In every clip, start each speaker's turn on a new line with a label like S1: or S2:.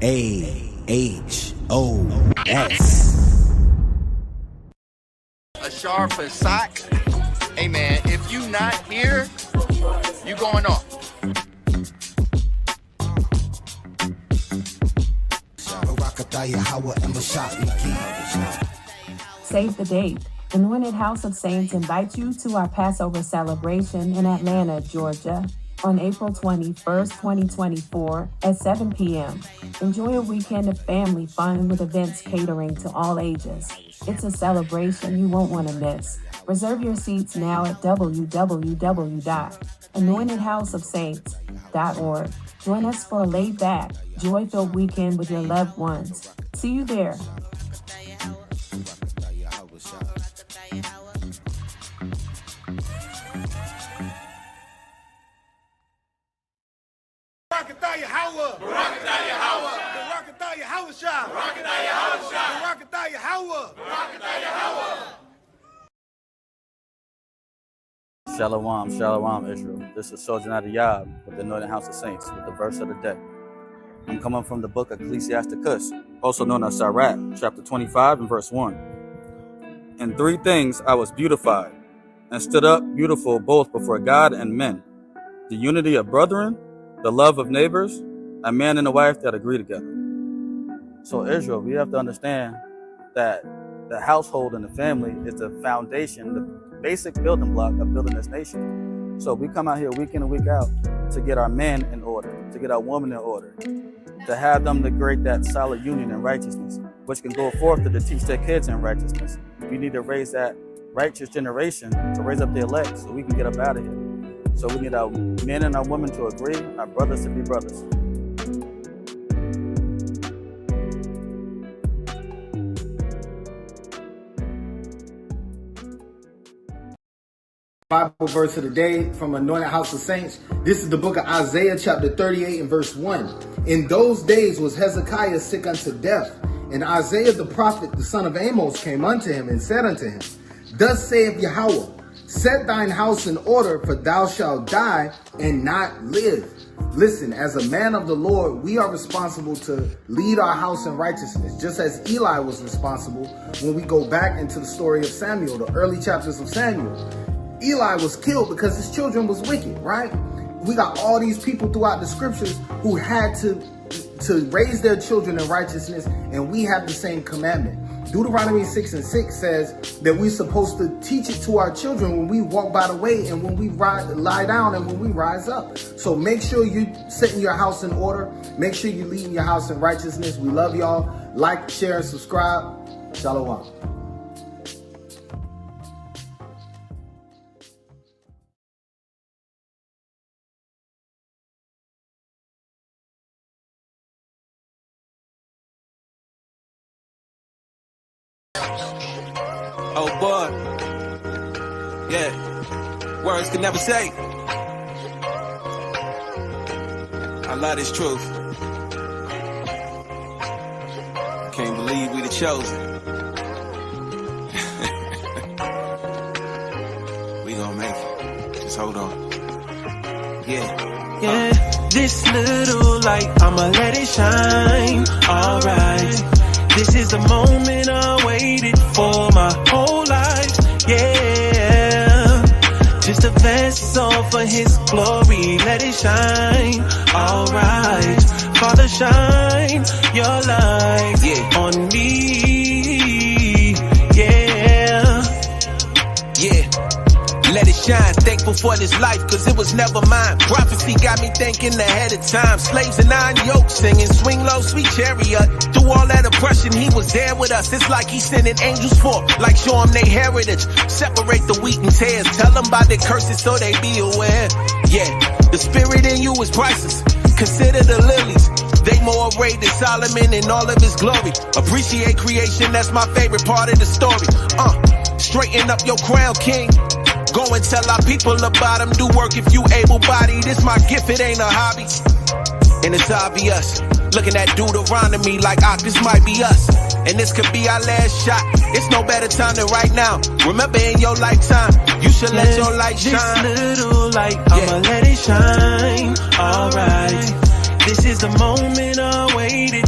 S1: A sharp for socks. Hey man, if you not here, you going off.
S2: Save the date. Anointed House of Saints invites you to our Passover celebration in Atlanta, Georgia, on April 21st, 2024 at 7 p.m. Enjoy a weekend of family fun with events catering to all ages. It's a celebration you won't want to miss. Reserve your seats now at www.anointedhouseofsaints.org. Join us for a laid-back, joy-filled weekend with your loved ones. See you there.
S3: Shalom, shalom, Israel. This is Sojourn Yab with the Anointed House of Saints with the verse of the day. I'm coming from the book Ecclesiasticus, also known as Sirach, chapter 25 and verse 1. In three things I was beautified, and stood up beautiful both before God and men: the unity of brethren, the love of neighbors, a man and a wife that agree together. So Israel, we have to understand that the household and the family is the foundation, the basic building block of building this nation. So we come out here week in and week out to get our men in order, to get our women in order, to have them to create that solid union in righteousness, which can go forth to teach their kids in righteousness. We need to raise that righteous generation to raise up the elect so we can get up out of here. So we need our men and our women to agree, our brothers to be brothers.
S4: Bible verse of the day from Anointed House of Saints. This is the book of Isaiah chapter 38 and verse 1. In those days was Hezekiah sick unto death, and Isaiah the prophet, the son of Amos, came unto him and said unto him, Thus saith Yahweh, set thine house in order, for thou shalt die and not live. Listen, as a man of the Lord, we are responsible to lead our house in righteousness, just as Eli was responsible when we go back into the story of Samuel, the early chapters of Samuel. Eli was killed because his children was wicked, right? We got all these people throughout the scriptures who had to raise their children in righteousness, and we have the same commandment. Deuteronomy 6:6 says that we're supposed to teach it to our children when we walk by the way and when we lie down and when we rise up. So make sure you're setting your house in order. Make sure you're leading your house in righteousness. We love y'all. Like, share, and subscribe. Shalom.
S5: Oh boy, yeah, words can never say. I love this truth. Can't believe we the chosen. We gonna make it. Just hold on. Yeah, this little light, I'ma let it shine. Alright. This is the moment I waited for my whole life, yeah. Just a vessel for his glory, let it shine, alright. Father, shine your light on me, yeah. Let it shine, thankful for this life, cause it was never mine. Prophecy got me thinking ahead of time. Slaves and 9 yokes singing, swing low, sweet chariot. Through all that oppression, he was there with us. It's like he's sending angels forth, like show them their heritage. Separate the wheat and tares, tell them about their curses so they be aware. Yeah, the spirit in you is priceless. Consider the lilies, they more arrayed than Solomon in all of his glory. Appreciate creation, that's my favorite part of the story. Straighten up your crown, king. Go and tell our people about him. Do work if you able-bodied. It's my gift, it ain't a hobby. And it's obvious. Looking at Deuteronomy like, this might be us. And this could be our last shot. It's no better time than right now. Remember in your lifetime, you should let your light shine. This little light, I'ma let it shine. Alright. This is the moment I waited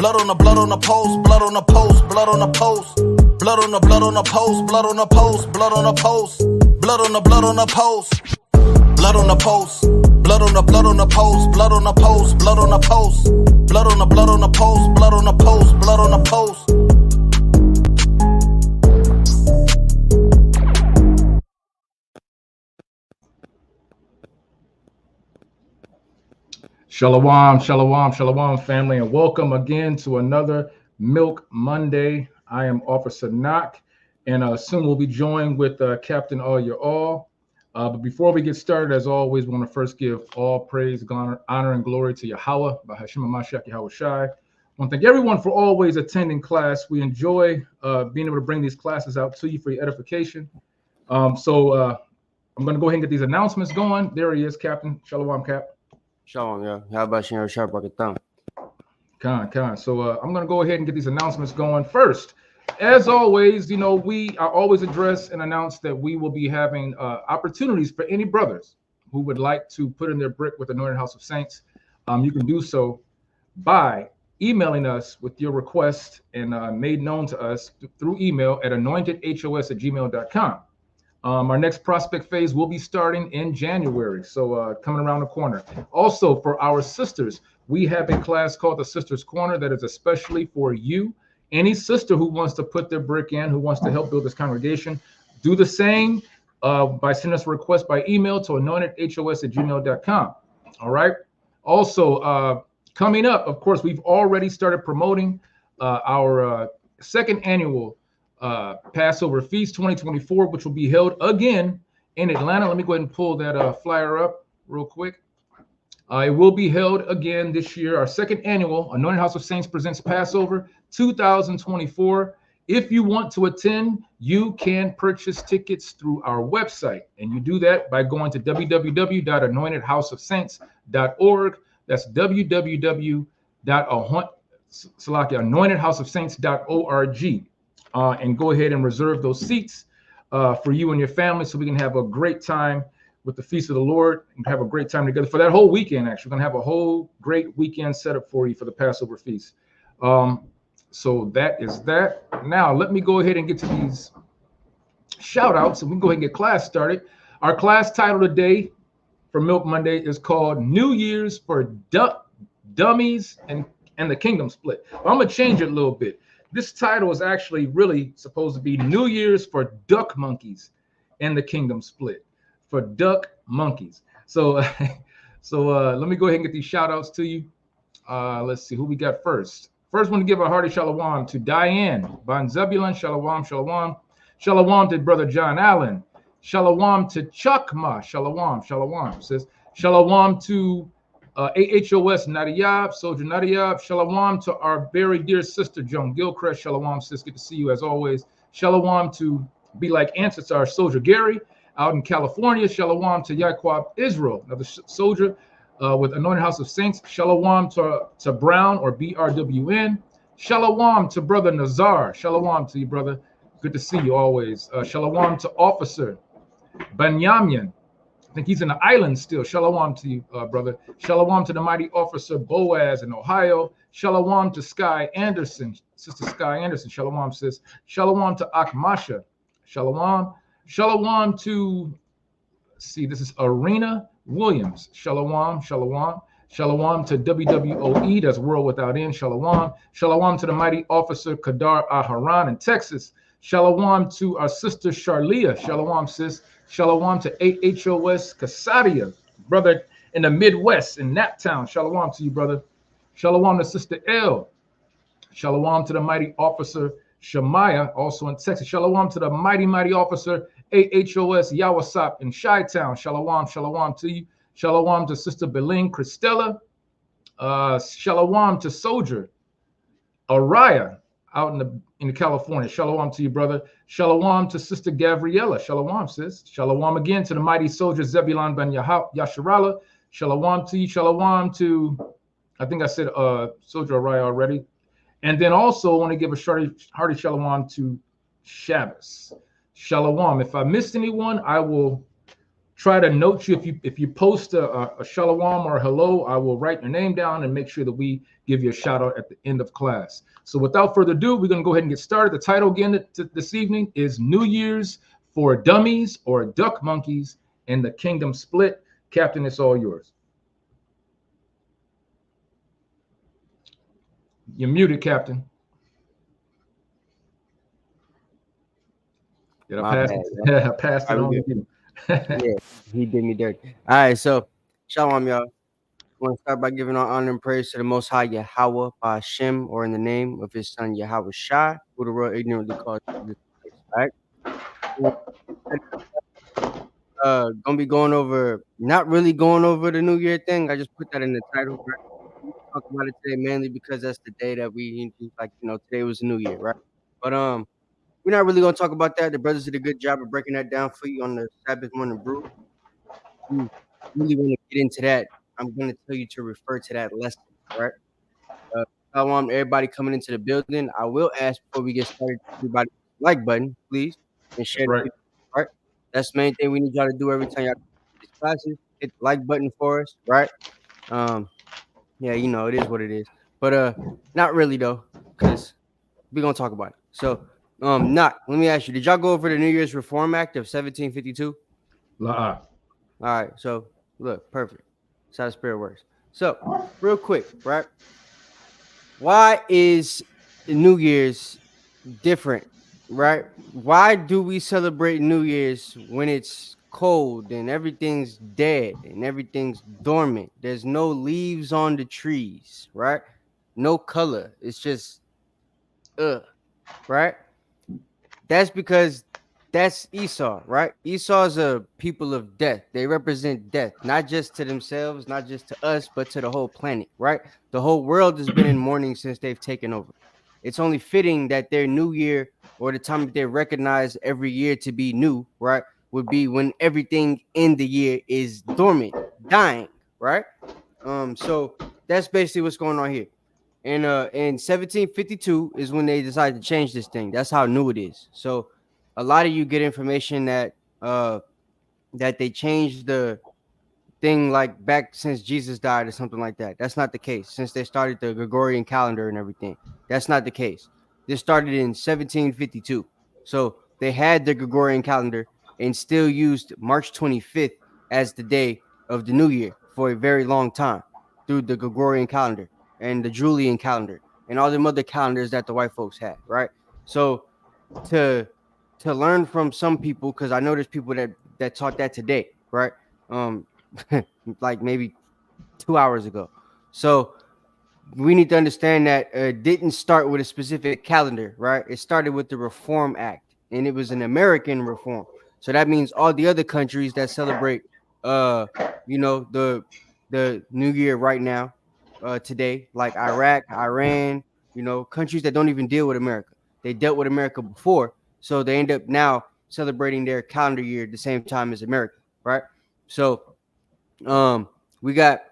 S5: Blood on the blood on the post, blood on the post, blood on the post. Blood on the blood on the post, blood on the post, blood on the post. Blood on the blood on the post. Blood on the post. Blood on the blood on the post, blood on the post, blood on the post. Blood on the blood on the post, blood on the post, blood on the post.
S6: Shalom, shalom, shalom, family, and welcome again to another Milk Monday. I am Officer Knock, and soon we'll be joined with Captain All Your All. But before we get started, as always, we want to first give all praise, honor, and glory to Yahweh, by Hashem HaMashiach Yahweh Shai. I want to thank everyone for always attending class. We enjoy being able to bring these classes out to you for your edification. So I'm going to go ahead and get these announcements going. There he is, Captain. Shalom, Cap.
S7: Shalom, yeah. How about you? Sharp like a thumb.
S6: Con. So I'm going to go ahead and get these announcements going first. As always, you know, I always address and announce that we will be having opportunities for any brothers who would like to put in their brick with the Anointed House of Saints. You can do so by emailing us with your request and made known to us through email at anointedhos@gmail.com. Our next prospect phase will be starting in January, so coming around the corner. Also, for our sisters, we have a class called the Sisters Corner that is especially for you. Any sister who wants to put their brick in, who wants to help build this congregation, do the same by sending us a request by email to anointedhos@gmail.com. All right. Also, coming up, of course, we've already started promoting our second annual Passover Feast 2024, which will be held again in Atlanta. Let me go ahead and pull that flyer up real quick. It will be held again this year, our second annual Anointed House of Saints Presents Passover 2024. If you want to attend, you can purchase tickets through our website, and you do that by going to www.anointedhouseofsaints.org. That's www.anointedhouseofsaints.org. And go ahead and reserve those seats for you and your family so we can have a great time with the Feast of the Lord and have a great time together for that whole weekend. Actually, we're going to have a whole great weekend set up for you for the Passover Feast. So that is that. Now, let me go ahead and get to these shout outs and we can go ahead and get class started. Our class title today for Milk Monday is called New Year's for Dummies and the Kingdom Split. But I'm going to change it a little bit. This title is actually really supposed to be New Year's for Duck Monkeys and the Kingdom Split. For Duck Monkeys. So let me go ahead and get these shout outs to you. Let's see who we got first. First, I want to give a hearty shalom to Diane Ban Zebulun. Shalom, shalom. Shalom to Brother John Allen. Shalom to Chakma. Shalom, shalom. Says shalom to AHOS Nadiyab, Soldier Nadiyab. Shalom to our very dear sister Joan Gilchrist. Shalom, sis. Good to see you as always. Shalom to Be Like Ancestor, our Soldier Gary out in California. Shalom to Yaquab Israel, another soldier with Anointed House of Saints. Shalom to Brown or BRWN. Shalom to Brother Nazar. Shalom to you, brother. Good to see you always. Shalom to Officer Benyamin. I think he's in the island still. Shalom to you, brother. Shalom to the mighty Officer Boaz in Ohio. Shalom to Sky Anderson, Sister Sky Anderson. Shalom, sis. Shalom to Akmasha. Shalom. Shalom to, this is Arena Williams. Shalom, shalom. Shalom to WWOE, that's World Without End. Shalom. Shalom to the mighty Officer Kadar Aharon in Texas. Shalom to our sister Charlia. Shalom, sis. Shalom to AHOS Casadia, brother in the Midwest in Naptown. Shalom to you, brother. Shalom to Sister L. Shalom to the mighty Officer Shemaiah, also in Texas. Shalom to the mighty Officer AHOS Yawasop in Chi-Town. Shalom, shalom to you. Shalom to Sister Beling Christella. Shalom to Soldier Araya out in California. Shalom to you, brother. Shalom to Sister Gabriella. Shalom, sis. Shalom again to the mighty soldier Zebulon ben Yasharala. Shalom to you. Shalom to, I think I said Soldier Araya already. And then also I want to give a hearty shalom to Shabbos. Shalom. If I missed anyone, I will try to note you. If you post a shalom or a hello, I will write your name down and make sure that we give you a shout out at the end of class. So without further ado, we're going to go ahead and get started. The title again this evening is New Year's for Dummies or Duck Monkeys and the Kingdom Split. Captain, it's all yours. You're muted, Captain. Did I pass it? I passed it on to you.
S7: Yeah, he did me dirty. All right, so shalom, y'all. I want to start by giving all honor and praise to the Most High Yahweh by Hashem, or in the name of His Son Yahweh Shai, who the world ignorantly calls Jesus Christ. All right. Gonna be not really going over the New Year thing. I just put that in the title. Right? We talk about it today mainly because that's the day that we like. Today was the New Year, right? But we're not really gonna talk about that. The brothers did a good job of breaking that down for you on the Sabbath morning brew. You really want to get into that, I'm going to tell you to refer to that lesson, right? I want everybody coming into the building. I will ask before we get started, everybody like button, please, and share the video, right? That's the main thing we need y'all to do every time y'all come to these classes. Hit the like button for us, right? Yeah, it is what it is, but not really though, because we're gonna talk about it. So, let me ask you: did y'all go over the New Year's Reform Act of 1752?
S6: La.
S7: All right, so look, perfect. That's how the spirit works. So, real quick, right? Why is New Year's different, right? Why do we celebrate New Year's when it's cold and everything's dead and everything's dormant? There's no leaves on the trees, right? No color. It's just, right? That's because that's Esau, right? Esau's a people of death. They represent death, not just to themselves, not just to us, but to the whole planet, right? The whole world has been in mourning since they've taken over. It's only fitting that their new year, or the time that they recognize every year to be new, right, would be when everything in the year is dormant, dying, right? So that's basically what's going on here. And in 1752 is when they decided to change this thing. That's how new it is. So a lot of you get information that that they changed the thing like back since Jesus died or something like that. That's not the case. Since they started the Gregorian calendar and everything, that's not the case. This started in 1752. So they had the Gregorian calendar and still used March 25th as the day of the new year for a very long time through the Gregorian calendar and the Julian calendar and all the other calendars that the white folks had, right? So to learn from some people, because I know there's people that taught that today, right? Like maybe 2 hours ago. So we need to understand that it didn't start with a specific calendar, right? It started with the Reform Act, and it was an American reform. So that means all the other countries that celebrate, the New Year right now, today, like Iraq, Iran, countries that don't even deal with America. They dealt with America before, so they end up now celebrating their calendar year at the same time as America, right? So, we got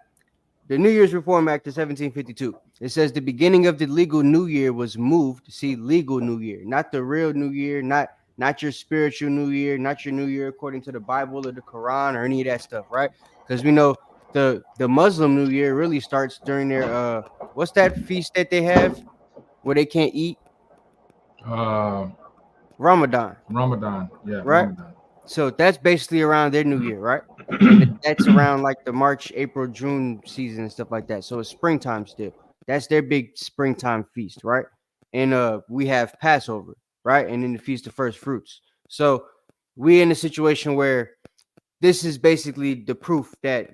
S7: the New Year's Reform Act of 1752. It says the beginning of the legal New Year was moved. See, legal New Year, not the real New Year, not your spiritual New Year, not your New Year according to the Bible or the Quran or any of that stuff, right? Because we know the Muslim New Year really starts during their what's that feast that they have where they can't eat? Ramadan.
S6: Yeah.
S7: Right.
S6: Ramadan.
S7: So that's basically around their New Year, right? And that's around like the March, April, June season and stuff like that. So it's springtime still. That's their big springtime feast, right? And we have Passover, right? And then the Feast of First Fruits. So we're in a situation where this is basically the proof that,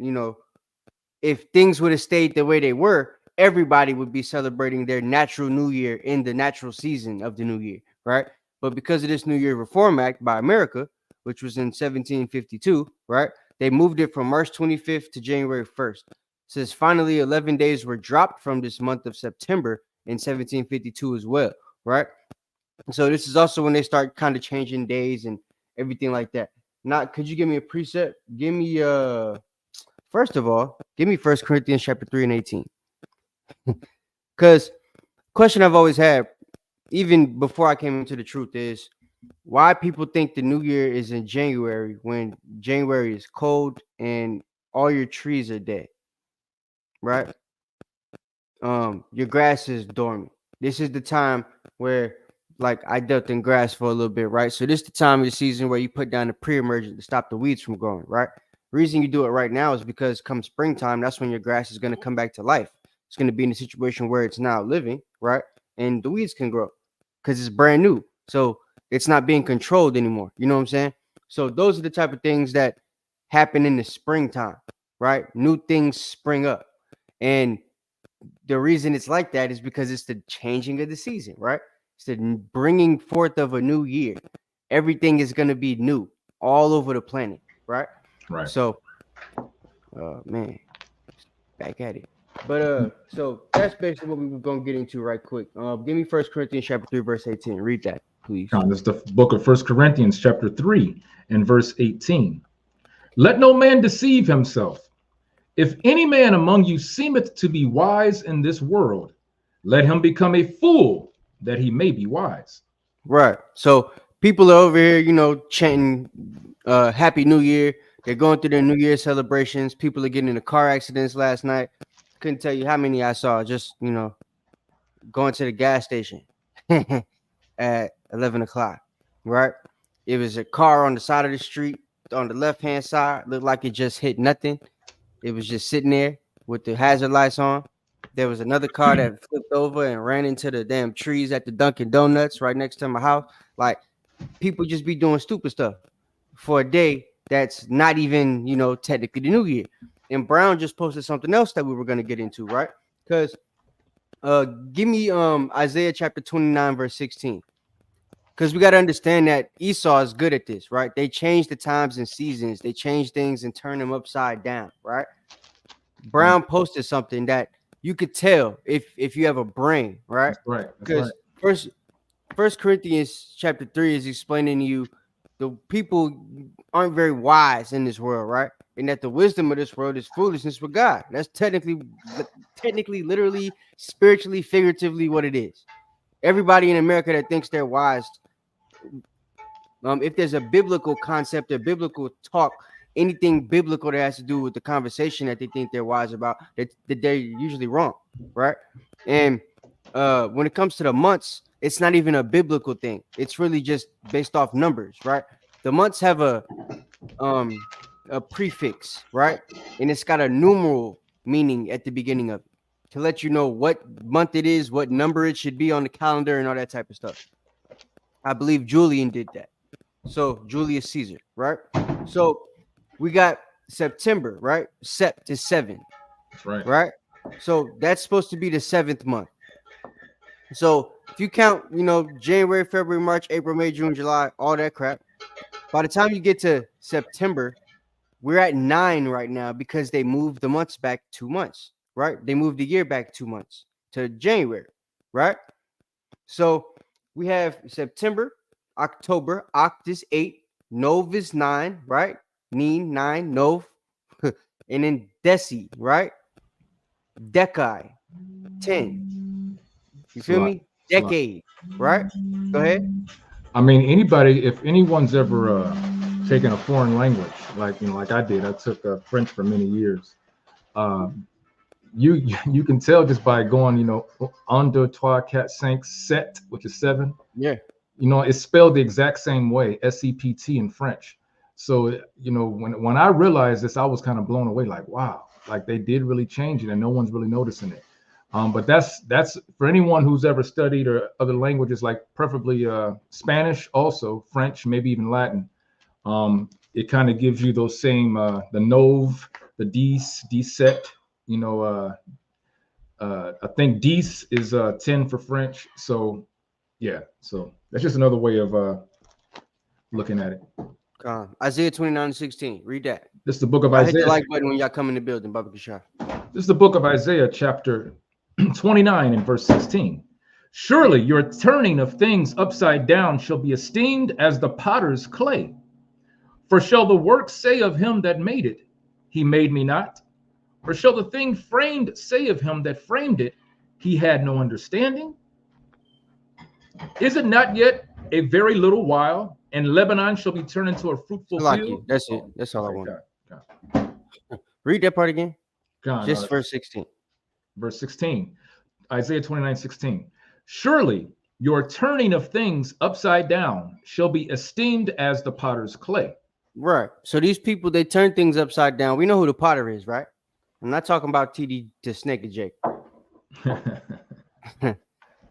S7: if things would have stayed the way they were, everybody would be celebrating their natural New Year in the natural season of the New Year, right? But because of this New Year Reform Act by America, which was in 1752, right? They moved it from March 25th to January 1st. It says finally 11 days were dropped from this month of September in 1752 as well, right? So this is also when they start kind of changing days and everything like that. Now, could you give me a precept? Give me first of all, give me 1 Corinthians chapter 3 and 18. Because question I've always had, even before I came into the truth, is why people think the new year is in January when January is cold and all your trees are dead, right? Your grass is dormant. This is the time where, like, I dealt in grass for a little bit, right? So this is the time of the season where you put down the pre-emergent to stop the weeds from growing, right? Reason you do it right now is because come springtime, that's when your grass is going to come back to life. It's going to be in a situation where it's now living, right? And the weeds can grow because it's brand new. So it's not being controlled anymore. You know what I'm saying? So those are the type of things that happen in the springtime, right? New things spring up. And the reason it's like that is because it's the changing of the season, right? It's the bringing forth of a new year. Everything is going to be new all over the planet, right?
S6: Right.
S7: So, man, back at it. But so that's basically what we were gonna get into right quick. Give me 1 Corinthians chapter 3, verse 18. Read that, please.
S6: This is the book of 1 Corinthians chapter 3 and verse 18. Let no man deceive himself. If any man among you seemeth to be wise in this world, let him become a fool, that he may be wise.
S7: Right. So people are over here, chanting Happy New Year. They're going through their New Year celebrations. People are getting into car accidents last night. Couldn't tell you how many I saw just, going to the gas station at 11 o'clock, right? It was a car on the side of the street on the left-hand side. Looked like it just hit nothing. It was just sitting there with the hazard lights on. There was another car that flipped over and ran into the damn trees at the Dunkin' Donuts right next to my house. Like, people just be doing stupid stuff for a day that's not even, technically the new year. And Brown just posted something else that we were going to get into, right? Because give me Isaiah chapter 29, verse 16. Because we got to understand that Esau is good at this, right? They change the times and seasons. They change things and turn them upside down, right? Brown posted something that you could tell if you have a brain, right?
S6: Right.
S7: Because First Corinthians chapter 3 is explaining to you the people aren't very wise in this world, right? And that the wisdom of this world is foolishness with God. That's technically, literally, spiritually, figuratively what it is. Everybody in America that thinks they're wise, if there's a biblical concept or biblical talk, anything biblical that has to do with the conversation that they think they're wise about, that they're usually wrong, right? And when it comes to the months, it's not even a biblical thing. It's really just based off numbers, right? The months have a prefix, right? And it's got a numeral meaning at the beginning of it to let you know what month it is, what number it should be on the calendar, and all that type of stuff. I believe Julian did that. So Julius Caesar, right? So we got September, right? Sept is 7.
S6: That's right.
S7: Right? So that's supposed to be the 7th month. So if you count, January, February, March, April, May, June, July, all that crap, by the time you get to September, we're at 9 right now because they moved the months back 2 months, right? They moved the year back 2 months to January, right? So we have September, October, Oct is 8, Nov is 9, right? Neen, 9, Nov, and then Deci, right? Decai, 10. You feel me? Decade, right? Go ahead.
S6: I mean, if anyone's ever taken a foreign language, like I did, I took French for many years. You can tell just by going, un, deux, trois, quatre, cinq, sept, which is 7.
S7: Yeah.
S6: It's spelled the exact same way, SEPT in French. So, when I realized this, I was kind of blown away, like, wow, like they did really change it and no one's really noticing it. But that's for anyone who's ever studied or other languages, like preferably Spanish, also French, maybe even Latin. It kind of gives you those same the nov, the dix, dix-sept. I think dix is 10 for French. So yeah, so that's just another way of looking at it.
S7: Isaiah 29:16. Read that.
S6: This is the book of
S7: Isaiah.
S6: Isaiah.
S7: Hit the like button when y'all come in the building, Baba Kishar.
S6: This is the book of Isaiah, chapter 29 and verse 16. Surely your turning of things upside down shall be esteemed as the potter's clay. For shall the work say of him that made it, he made me not? Or shall the thing framed say of him that framed it, he had no understanding? Is it not yet a very little while, and Lebanon shall be turned into a fruitful
S7: Like
S6: field.
S7: you. That's it. That's all I want.
S6: God.
S7: Read that part again.
S6: God,
S7: Just verse 16.
S6: Verse 16. Isaiah 29:16. Surely your turning of things upside down shall be esteemed as the potter's clay.
S7: Right. So these people, they turn things upside down. We know who the potter is, right? I'm not talking about TD to Snake and Jake.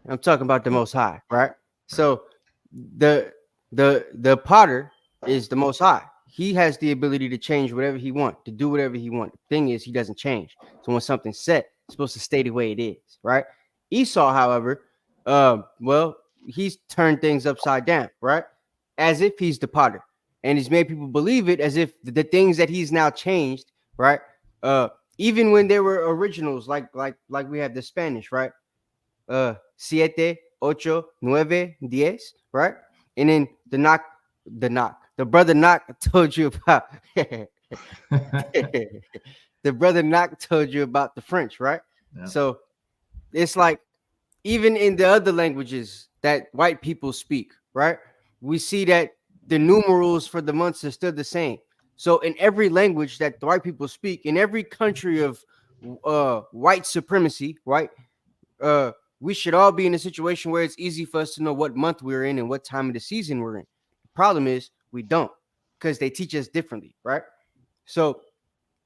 S7: I'm talking about the Most High, right? So the potter is the Most High. He has the ability to change whatever he wants, to do whatever he wants. The thing is, he doesn't change. So when something's set, it's supposed to stay the way it is, right? Esau, however, well, he's turned things upside down, right? As if he's the potter, and he's made people believe it as if the things that he's now changed, right? Even when there were originals, like we have the Spanish, right? Siete, ocho, nueve, diez, right? And then the brother Knock told you about the brother Knock told you about the French, right? Yeah. So it's like even in the other languages that white people speak, right? We see that the numerals for the months are still the same. So in every language that the white people speak, in every country of white supremacy, right? We should all be in a situation where it's easy for us to know what month we're in and what time of the season we're in. The problem is we don't, because they teach us differently, right? So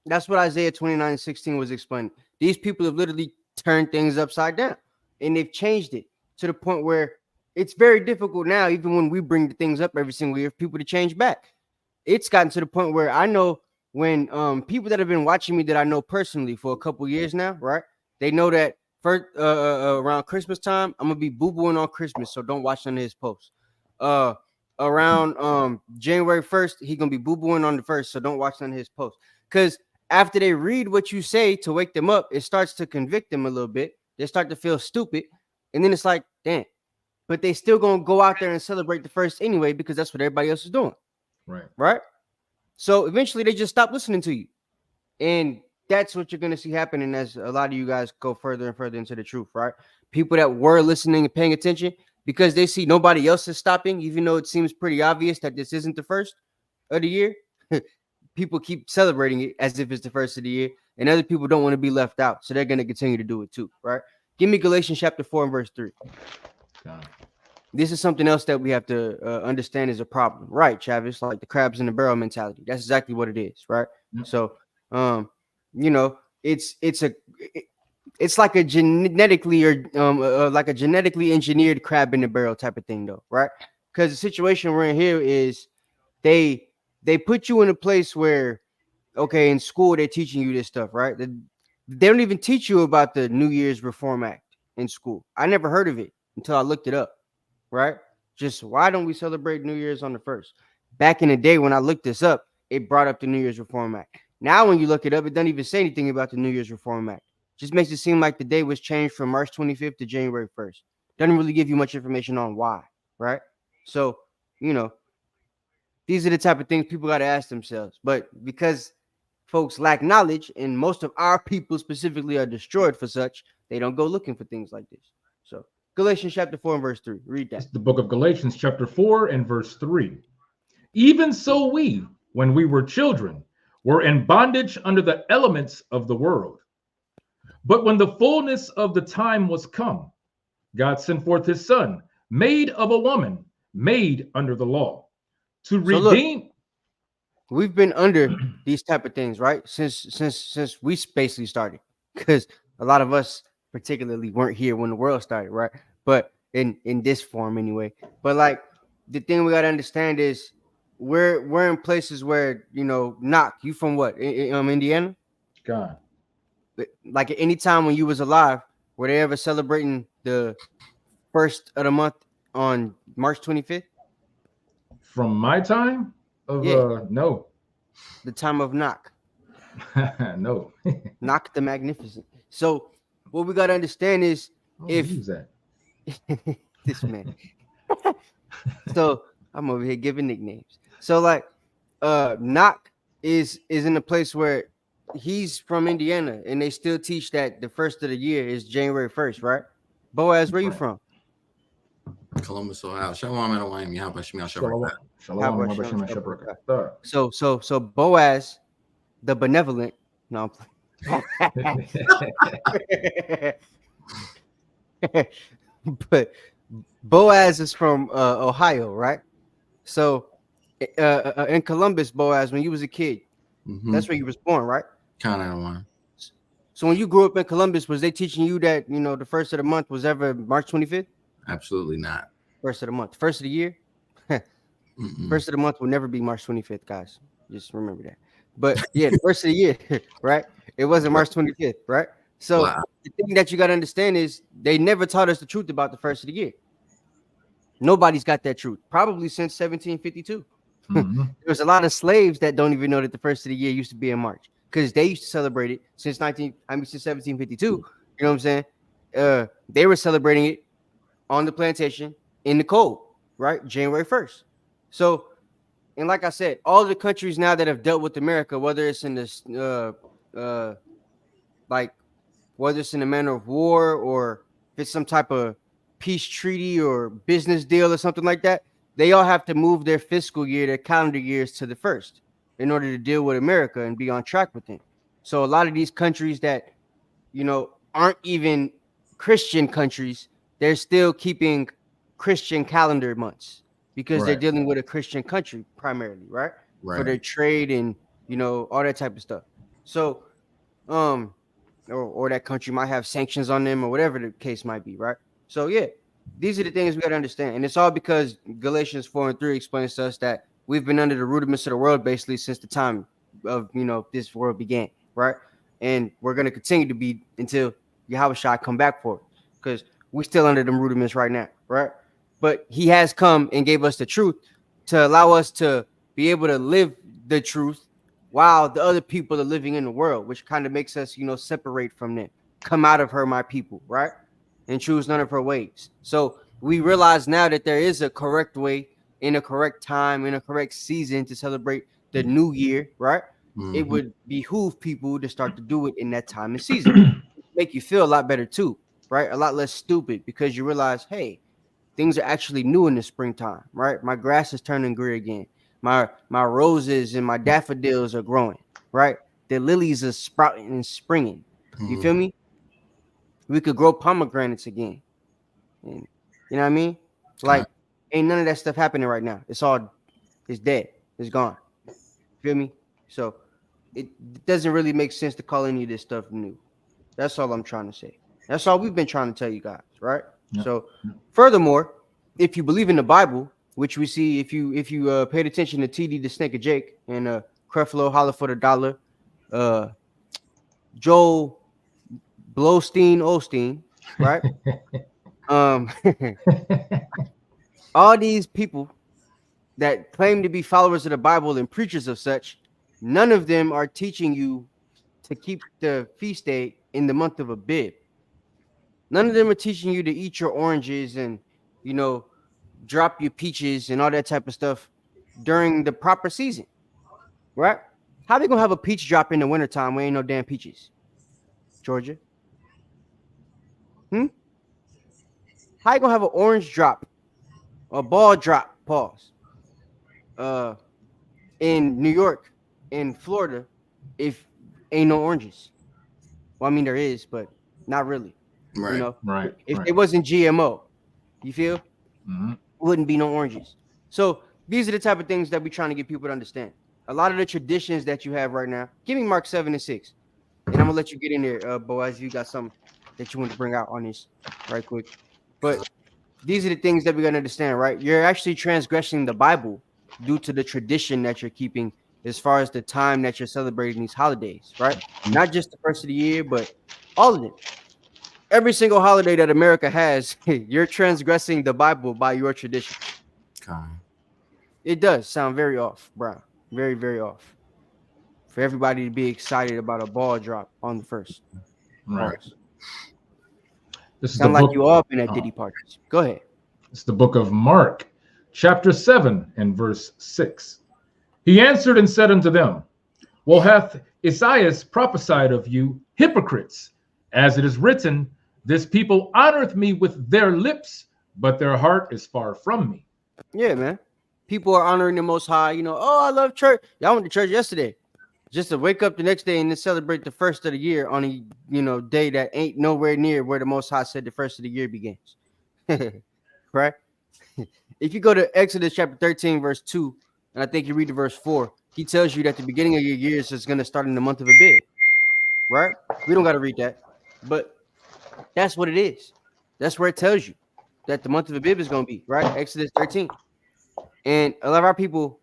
S7: that's what Isaiah 29:16 was explaining. These people have literally turned things upside down, and they've changed it to the point where it's very difficult now, even when we bring the things up every single year, for people to change back. It's gotten to the point where I know when people that have been watching me that I know personally for a couple years now, right? They know that first around Christmas time, I'm gonna be boo-booing on Christmas, so don't watch none of his posts. Around January 1st, he gonna be boo-booing on the 1st, so don't watch none of his posts. Because after they read what you say to wake them up, it starts to convict them a little bit. They start to feel stupid, and then it's like, damn. But they still gonna go out there and celebrate the 1st anyway, because that's what everybody else is doing. Right. So eventually they just stop listening to you. And that's what you're going to see happening as a lot of you guys go further and further into the truth, right? People that were listening and paying attention, because they see nobody else is stopping, even though it seems pretty obvious that this isn't the 1st of the year. People keep celebrating it as if it's the 1st of the year, and other people don't want to be left out. So they're going to continue to do it too, right? Give me Galatians chapter 4 and verse 3. This is something else that we have to understand is a problem, right, Travis? Like the crabs in the barrel mentality. That's exactly what it is, right? Mm-hmm. So, you know, it's like a genetically like a genetically engineered crab in the barrel type of thing, though, right? Because the situation we're in here is they put you in a place where, okay, in school they're teaching you this stuff, right? They don't even teach you about the New Year's Reform Act in school. I never heard of it until I looked it up. Right? Just why don't we celebrate New Year's on the 1st? Back in the day when I looked this up, it brought up the New Year's Reform Act. Now, when you look it up, it doesn't even say anything about the New Year's Reform Act. Just makes it seem like the day was changed from March 25th to January 1st. Doesn't really give you much information on why, right? So, you know, these are the type of things people got to ask themselves. But because folks lack knowledge, and most of our people specifically are destroyed for such, they don't go looking for things like this. So, Galatians chapter 4 and verse 3. Read that.
S6: It's the book of Galatians chapter 4 and verse 3. Even so we, when we were children, were in bondage under the elements of the world. But when the fullness of the time was come, God sent forth his son, made of a woman, made under the law, to redeem.
S7: Look, we've been under these type of things, right? Since we basically started. Because a lot of us particularly weren't here when the world started, right? But in this form anyway. But like the thing we gotta understand is we're in places where, you know, Knock, you from what? Indiana?
S6: God.
S7: Like at any time when you was alive, were they ever celebrating the 1st of the month on March 25th?
S6: From my time? No.
S7: The time of Knock.
S6: No.
S7: Knock the Magnificent. So what we gotta understand is
S6: who's that?
S7: This man. So I'm over here giving nicknames. So like Knock is in a place where he's from Indiana, and they still teach that the 1st of the year is January 1st, right? Boaz, where you from?
S8: Columbus, Ohio. Shalom, Elohim. Yahweh Shemi
S6: Shalom.
S8: Shabbat.
S6: Shalom.
S7: Yahweh
S6: Shalom.
S7: Shem
S6: Shabbat.
S7: Shabbat. So Boaz, the benevolent. No, I'm but Boaz is from Ohio, right? So in Columbus, Boaz, when you was a kid, that's where you was born, right?
S8: Kind of one.
S7: So when you grew up in Columbus, was they teaching you that the first of the month was ever March 25th?
S8: Absolutely not.
S7: First of the month, first of the year. First of the month will never be March 25th, guys. Just remember that. But yeah, the first of the year, right? It wasn't March 25th, right? So the thing that you got to understand is they never taught us the truth about the first of the year. Nobody's got that truth, probably since 1752. There's a lot of slaves that don't even know that the first of the year used to be in March, because they used to celebrate it since 1752. You know what I'm saying? They were celebrating it on the plantation in the cold, right? January 1st. So, and like I said, all the countries now that have dealt with America, whether it's in this, whether it's in a manner of war or if it's some type of peace treaty or business deal or something like that, they all have to move their fiscal year, their calendar years to the first in order to deal with America and be on track with them. So a lot of these countries that, aren't even Christian countries, they're still keeping Christian calendar months because they're dealing with a Christian country primarily, right? For their trade and, all that type of stuff. So, or that country might have sanctions on them or whatever the case might be, right? So, yeah, these are the things we got to understand. And it's all because Galatians 4:3 explains to us that we've been under the rudiments of the world basically since the time of, this world began, right? And we're going to continue to be until Yahweh Shai come back for it, because we're still under them rudiments right now, right? But he has come and gave us the truth to allow us to be able to live the truth while the other people are living in the world, which kind of makes us, separate from them. Come out of her, my people, right? And choose none of her ways. So we realize now that there is a correct way, in a correct time, in a correct season to celebrate the new year, right? It would behoove people to start to do it in that time and season. Make you feel a lot better too, right? A lot less stupid, because you realize, hey, things are actually new in the springtime, right? My grass is turning green again. My roses and my daffodils are growing, right? The lilies are sprouting and springing. You feel me? We could grow pomegranates again. And, you know what I mean? Like, ain't none of that stuff happening right now. It's dead. It's gone. Feel me? So it doesn't really make sense to call any of this stuff new. That's all I'm trying to say. That's all we've been trying to tell you guys, right? Yeah. So, furthermore, if you believe in the Bible, which we see if you paid attention to TD the Snake of Jake and Creflo Holla for the Dollar, Joel Blowstein Osteen, right? All these people that claim to be followers of the Bible and preachers of such, none of them are teaching you to keep the feast day in the month of Abib. None of them are teaching you to eat your oranges and, drop your peaches and all that type of stuff during the proper season, right? How they gonna have a peach drop in the wintertime when ain't no damn peaches? Georgia? How you gonna have an orange drop, a ball drop, pause, in New York, in Florida, if ain't no oranges? Well, I mean, there is, but not really.
S8: Right.
S6: Right.
S7: If it wasn't GMO, you feel? Wouldn't be no oranges. So these are the type of things that we're trying to get people to understand. A lot of the traditions that you have right now. Give me Mark 7:6, and I'm gonna let you get in there, Boaz. You got something that you want to bring out on this right quick. But these are the things that we gotta understand, right? You're actually transgressing the Bible due to the tradition that you're keeping as far as the time that you're celebrating these holidays, right? Not just the first of the year, but all of them. Every single holiday that America has, you're transgressing the Bible by your tradition. It does sound very off, bro. Very, very off. For everybody to be excited about a ball drop on the first.
S6: Right. This is
S7: sound like you all been at Diddy parties. Go ahead.
S6: It's the book of Mark, chapter 7 and verse 6. He answered and said unto them, well, hath Esaias prophesied of you hypocrites, as it is written, this people honoreth me with their lips, but their heart is far from me.
S7: Yeah, man. People are honoring the Most High. You know, oh, I love church. Y'all went to church yesterday, just to wake up the next day and then celebrate the first of the year on a day that ain't nowhere near where the Most High said the first of the year begins. Right? If you go to Exodus chapter 13, verse 2, and I think you read the verse 4, he tells you that the beginning of your years is going to start in the month of Abib. Right? We don't got to read that, but that's what it is. That's where it tells you that the month of Abib is going to be, right? Exodus 13. And a lot of our people,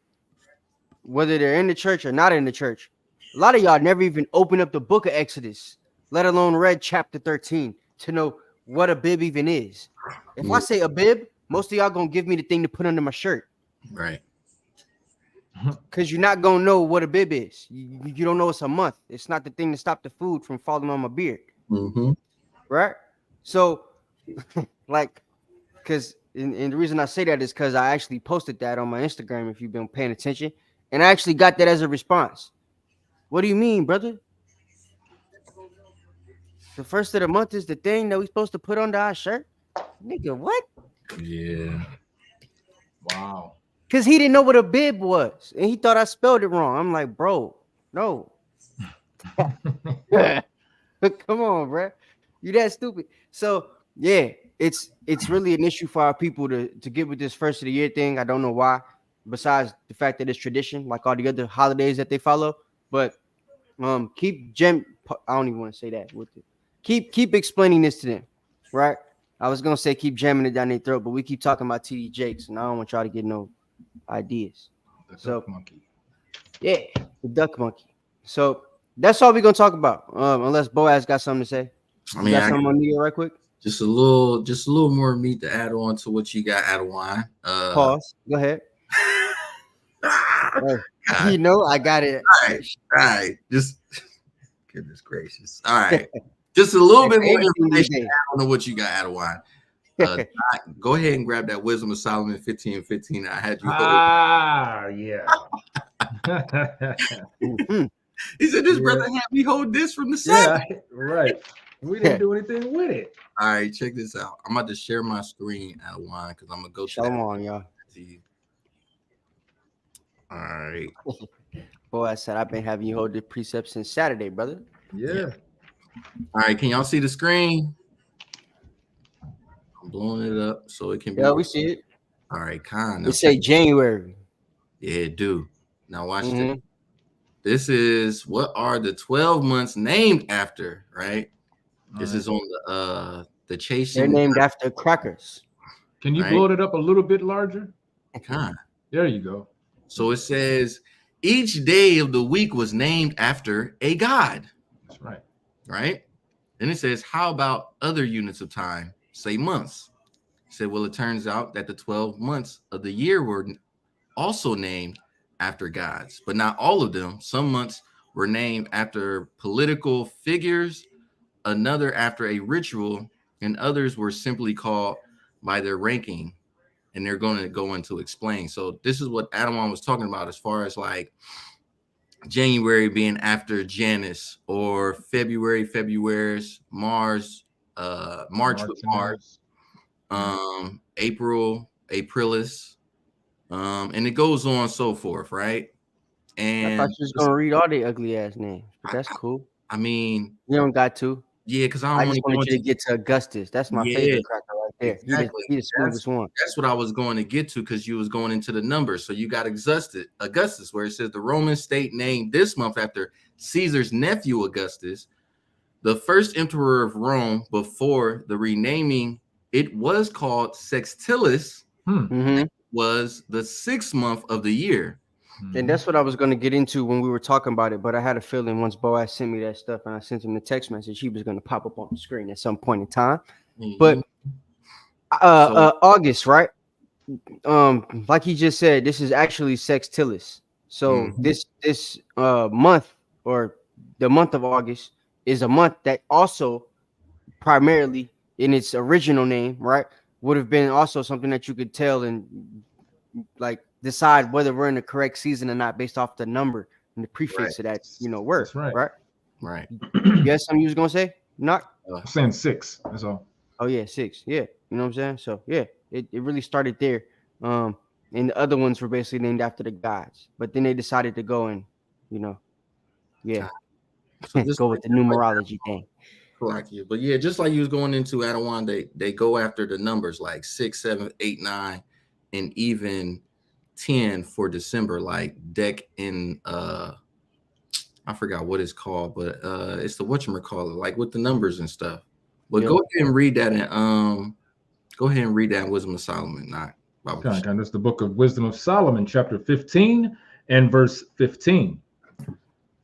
S7: whether they're in the church or not in the church, a lot of y'all never even opened up the book of Exodus, let alone read chapter 13 to know what Abib even is. If I say Abib, most of y'all going to give me the thing to put under my shirt.
S8: Right.
S7: Because you're not going to know what Abib is. You don't know it's a month. It's not the thing to stop the food from falling on my beard.
S8: Mm-hmm.
S7: Right? So, like, because and the reason I say that is because I actually posted that on my Instagram, if you've been paying attention, and I actually got that as a response. What do you mean, brother? The first of the month is the thing that we're supposed to put under our shirt? Nigga, what?
S8: Yeah.
S6: Wow.
S7: Because he didn't know what a bib was, and he thought I spelled it wrong. I'm like, bro, no. Come on, bro. You that stupid. So, yeah, it's really an issue for our people to get with this first of the year thing. I don't know why, besides the fact that it's tradition, like all the other holidays that they follow. But I don't even want to say that with it. Keep explaining this to them, right? I was gonna say keep jamming it down their throat, but we keep talking about TD Jakes, and I don't want y'all to get no ideas.
S6: The duck monkey.
S7: Yeah, the duck monkey. So that's all we're gonna talk about. Unless Boaz got something to say.
S8: I mean,
S7: got something on media right quick.
S8: Just a little more meat to add on to what you got, Adawan.
S7: Pause. Go ahead. You know, I got it.
S8: All right. Just goodness gracious. All right. Just a little bit more information to add on to what you got, Adawan. Go ahead and grab that Wisdom of Solomon 15:15. I had you hold.
S6: Yeah.
S8: He said, "This brother had me hold this from the side."
S6: Yeah, right. We didn't do anything with it.
S8: All right, check this out. I'm about to share my screen, Adawan, because I'm gonna go.
S7: Shalom on, y'all.
S8: All right.
S7: Boy, I said I've been having you hold the precepts since Saturday, brother.
S6: Yeah.
S8: All right, can y'all see the screen? I'm blowing it up so it can be.
S7: Yeah, we see it.
S8: All right, kind
S7: of. It say January.
S8: Yeah, it do. Now watch this. This is what are the 12 months named after, right? This is on the chasing.
S7: They're named after crackers.
S6: Can you blow it up a little bit larger? There you go.
S8: So it says each day of the week was named after a god.
S6: That's right.
S8: Right? Then it says, how about other units of time? Say months. It said, well, it turns out that the 12 months of the year were also named after gods, but not all of them. Some months were named after political figures, another after a ritual, and others were simply called by their ranking. And they're going to go into explain. So this is what Adawan was talking about as far as like January being after Janus, or February's Mars, March with Mars, April, Aprilis, and it goes on and so forth, right? And
S7: I thought you was gonna read all the ugly ass names, but that's cool.
S8: I mean,
S7: you don't got to.
S8: Yeah, because I just
S7: wanted you to get to Augustus. That's my favorite cracker right there.
S8: Exactly.
S7: He the smoothest one.
S8: That's what I was going to get to, because you was going into the numbers. So you got Augustus, where it says the Roman state named this month after Caesar's nephew Augustus, the first emperor of Rome. Before the renaming, it was called Sextilis. Was the 6th month of the year.
S7: And that's what I was going to get into when we were talking about it. But I had a feeling once Boaz sent me that stuff and I sent him the text message, he was going to pop up on the screen at some point in time. But August, right? Like he just said, this is actually Sextilis. So this month, or the month of August, is a month that also primarily in its original name, right, would have been also something that you could tell and like decide whether we're in the correct season or not based off the number and the prefix of that, word.
S6: That's right.
S8: Right.
S7: You had something you was gonna say? Not
S6: I'm saying 6. That's all.
S7: Oh yeah, 6. Yeah. You know what I'm saying? So yeah. It really started there. And the other ones were basically named after the gods. But then they decided to go and, you know, yeah,
S8: So just
S7: go
S8: like,
S7: with the numerology thing.
S8: like you, but yeah, just like you was going into Adawan, they go after the numbers like 6, 7, 8, 9, and even 10 for December, like deck in I forgot what it's called, but it's the whatchamacallit, like with the numbers and stuff. But
S7: Yeah.
S8: go ahead and read that and go ahead and read that in Wisdom of Solomon, not Bible.
S6: Kind of the book of Wisdom of Solomon, chapter 15 and verse 15.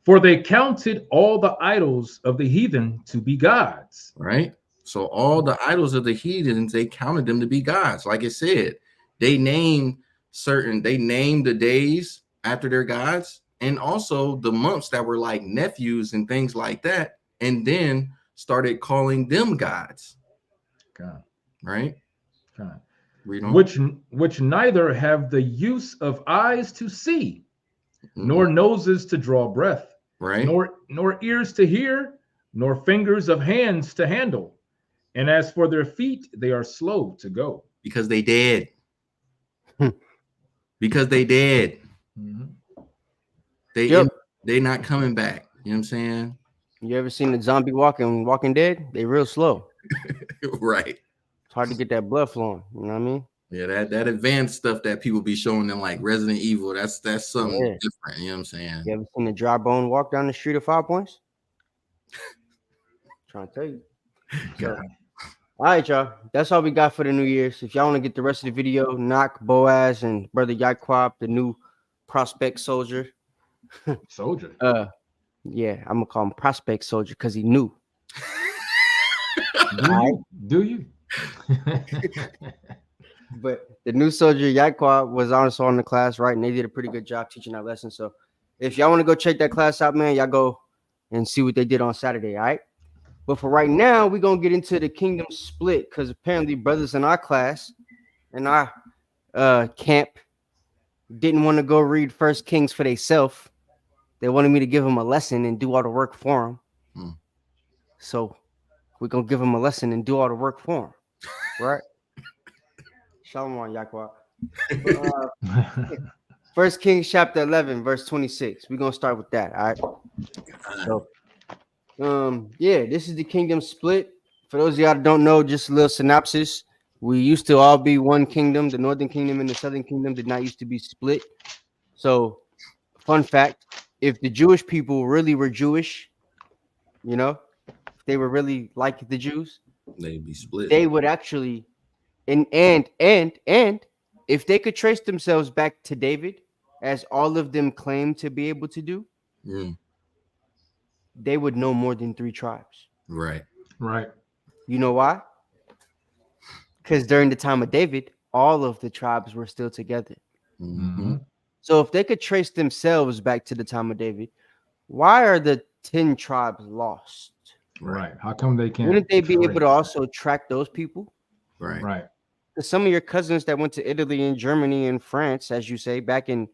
S6: For they counted all the idols of the heathen to be gods.
S8: Right. So all the idols of the heathens, they counted them to be gods. Like it said, they named the days after their gods, and also the months that were like nephews and things like that, and then started calling them gods.
S6: God.
S8: Right.
S6: God.
S8: Read on.
S6: Which neither have the use of eyes to see, nor noses to draw breath,
S8: right,
S6: nor ears to hear, nor fingers of hands to handle. And as for their feet, they are slow to go.
S8: Because they dead. Because they dead. They not coming back. You know what I'm saying?
S7: You ever seen a zombie Walking Dead? They real slow.
S8: Right.
S7: It's hard to get that blood flowing. You know what I mean?
S8: Yeah, that advanced stuff that people be showing them like Resident Evil, that's something different. You know what I'm saying?
S7: You ever seen a dry bone walk down the street at 5 Points? Trying to tell you. So, all right, y'all. That's all we got for the New Year's. If y'all want to get the rest of the video, Knock, Boaz, and Brother Yaquab, the new prospect soldier.
S6: Soldier?
S7: Yeah, I'm gonna call him prospect soldier because he knew.
S6: Do you?
S7: But the new soldier Yaquab was also on the class, right? And they did a pretty good job teaching that lesson. So if y'all want to go check that class out, man, y'all go and see what they did on Saturday, all right? But for right now, we're gonna get into the kingdom split because apparently brothers in our class and our camp didn't want to go read First Kings for themselves. They wanted me to give them a lesson and do all the work for them. So we're gonna give them a lesson and do all the work for them, right? Shalom, Yaquab. First Kings chapter 11, verse 26. We're gonna start with that. All right. So, yeah, this is the kingdom split. For those of y'all that don't know, just a little synopsis. We used to all be one kingdom. The northern kingdom and the southern kingdom did not used to be split. So, fun fact: if the Jewish people really were Jewish, you know, if they were really like the Jews,
S8: they'd be split.
S7: They would actually. And if they could trace themselves back to David, as all of them claim to be able to do, they would know more than 3 tribes.
S8: Right.
S7: You know why? Because during the time of David, all of the tribes were still together. So if they could trace themselves back to the time of David, why are the 10 tribes lost?
S6: Right. How come they can't?
S7: Wouldn't they be able to also track those people?
S8: Right.
S7: Because some of your cousins that went to Italy and Germany and France, as you say, back in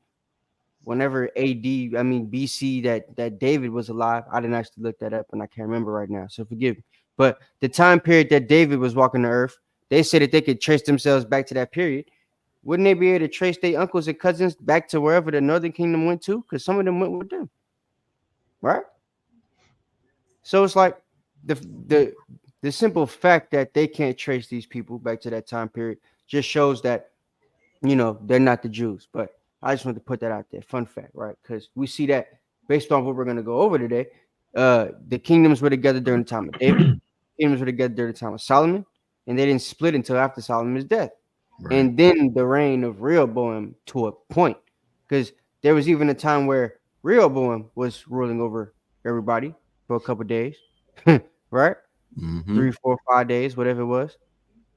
S7: whenever BC that David was alive. I didn't actually look that up and I can't remember right now, so forgive me. But the time period that David was walking the earth, they said that they could trace themselves back to that period. Wouldn't they be able to trace their uncles and cousins back to wherever the northern kingdom went to? Because some of them went with them, right? So it's like the simple fact that they can't trace these people back to that time period just shows that, you know, they're not the Jews. But I just wanted to put that out there. Fun fact, right? Because we see that based on what we're going to go over today. The kingdoms were together during the time of David. Kingdoms were together during the time of Solomon. And they didn't split until after Solomon's death. Right. And then the reign of Rehoboam to a point. Because there was even a time where Rehoboam was ruling over everybody for a couple of days. Right? 3, 4, 5 days, whatever it was.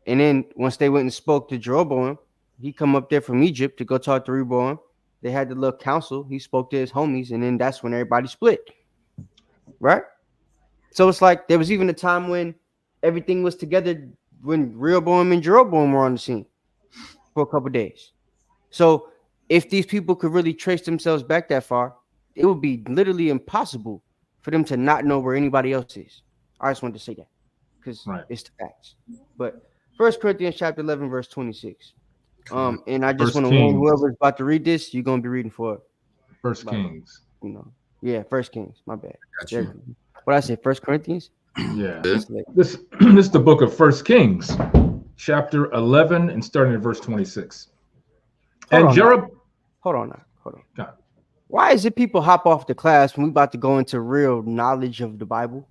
S7: And then once they went and spoke to Jeroboam, he come up there from Egypt to go talk to Rehoboam. They had the little council. He spoke to his homies, and then that's when everybody split. Right? So it's like there was even a time when everything was together when Rehoboam and Jeroboam were on the scene for a couple of days. So if these people could really trace themselves back that far, it would be literally impossible for them to not know where anybody else is. I just wanted to say that because it's the facts. But 1 Corinthians chapter 11, verse 26. And I just
S6: First
S7: want to warn
S6: Kings.
S7: whoever's about to read this, you're gonna be reading for it.
S6: First Kings.
S7: You know, yeah, First Kings. My bad.
S8: Got you.
S7: What I say, First Corinthians?
S6: Yeah.
S8: Yeah.
S6: This is the book of First Kings, chapter 11, and starting at verse 26.
S7: Hold
S6: And
S7: on
S6: Jeroboam.
S7: Hold on now. Hold on.
S6: God.
S7: Why is it people hop off the class when we about to go into real knowledge of the Bible?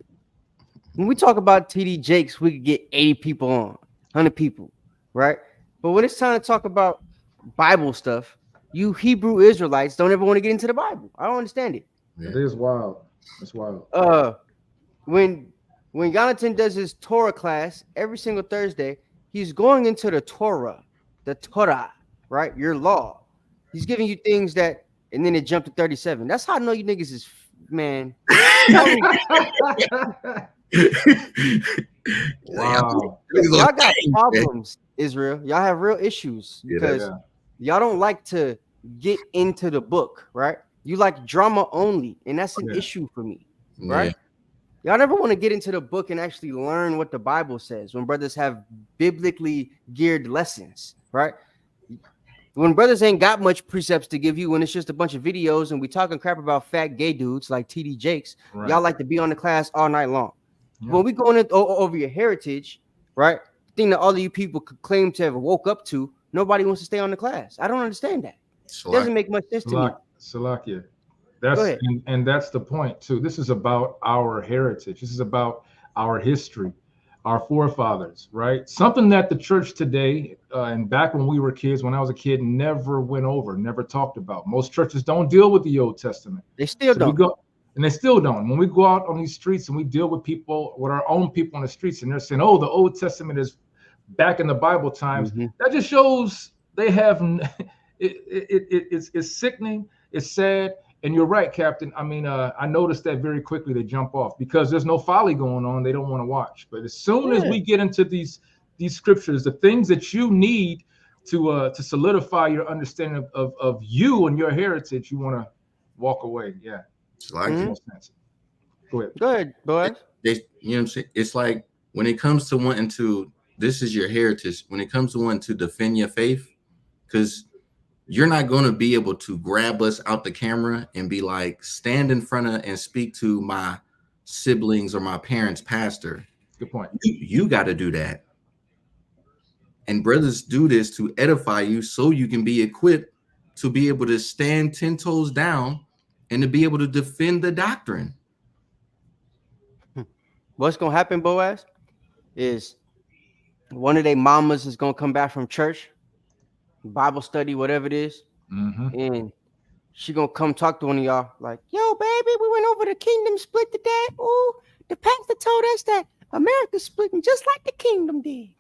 S7: When we talk about TD Jakes, we could get 80 people on, 100 people, right? But when it's time to talk about Bible stuff, you Hebrew Israelites don't ever want to get into the Bible. I don't understand it.
S6: It is wild. It's wild.
S7: When Jonathan does his Torah class every single Thursday, he's going into the Torah, right? Your law. He's giving you things that, and then it jumped to 37. That's how I know you niggas is, man.
S6: Wow.
S7: Y'all got problems, Israel. Y'all have real issues because y'all don't like to get into the book, right? You like drama only, and that's an issue for me, right? Y'all never want to get into the book and actually learn what the Bible says when brothers have biblically geared lessons, right? When brothers ain't got much precepts to give you, when it's just a bunch of videos and we talking crap about fat gay dudes like TD Jakes, y'all like to be on the class all night long. When we going over your heritage, right? The thing that all of you people could claim to have woke up to, nobody wants to stay on the class. I don't understand that. It doesn't make much sense to me.
S6: Salakia. And that's the point too. This is about our heritage. This is about our history, our forefathers, right? Something that the church today and back when we were kids, when I was a kid, never went over, never talked about. Most churches don't deal with the Old Testament.
S7: They still don't.
S6: And they still don't. When we go out on these streets and we deal with people, with our own people on the streets, and they're saying, "Oh, the Old Testament is back in the Bible times," that just shows they have. It's sickening. It's sad. And you're right, Captain. I mean, I noticed that very quickly. They jump off because there's no folly going on. They don't want to watch. But as soon as we get into these scriptures, the things that you need to solidify your understanding of you and your heritage, you want to walk away. Yeah.
S8: It's like
S6: Go
S7: ahead, boy.
S8: You know what I'm saying? It's like when it comes to wanting to, this is your heritage. When it comes to wanting to defend your faith, because you're not going to be able to grab us out the camera and be like, stand in front of and speak to my siblings or my parents' pastor.
S6: Good point.
S8: You got to do that. And brothers do this to edify you so you can be equipped to be able to stand 10 toes down and to be able to defend the doctrine.
S7: What's going to happen, Boaz, is one of their mamas is going to come back from church, Bible study, whatever it is, and she going to come talk to one of y'all like, "Yo, baby, we went over the kingdom split today. Oh, the pastor told us that America's splitting just like the kingdom did."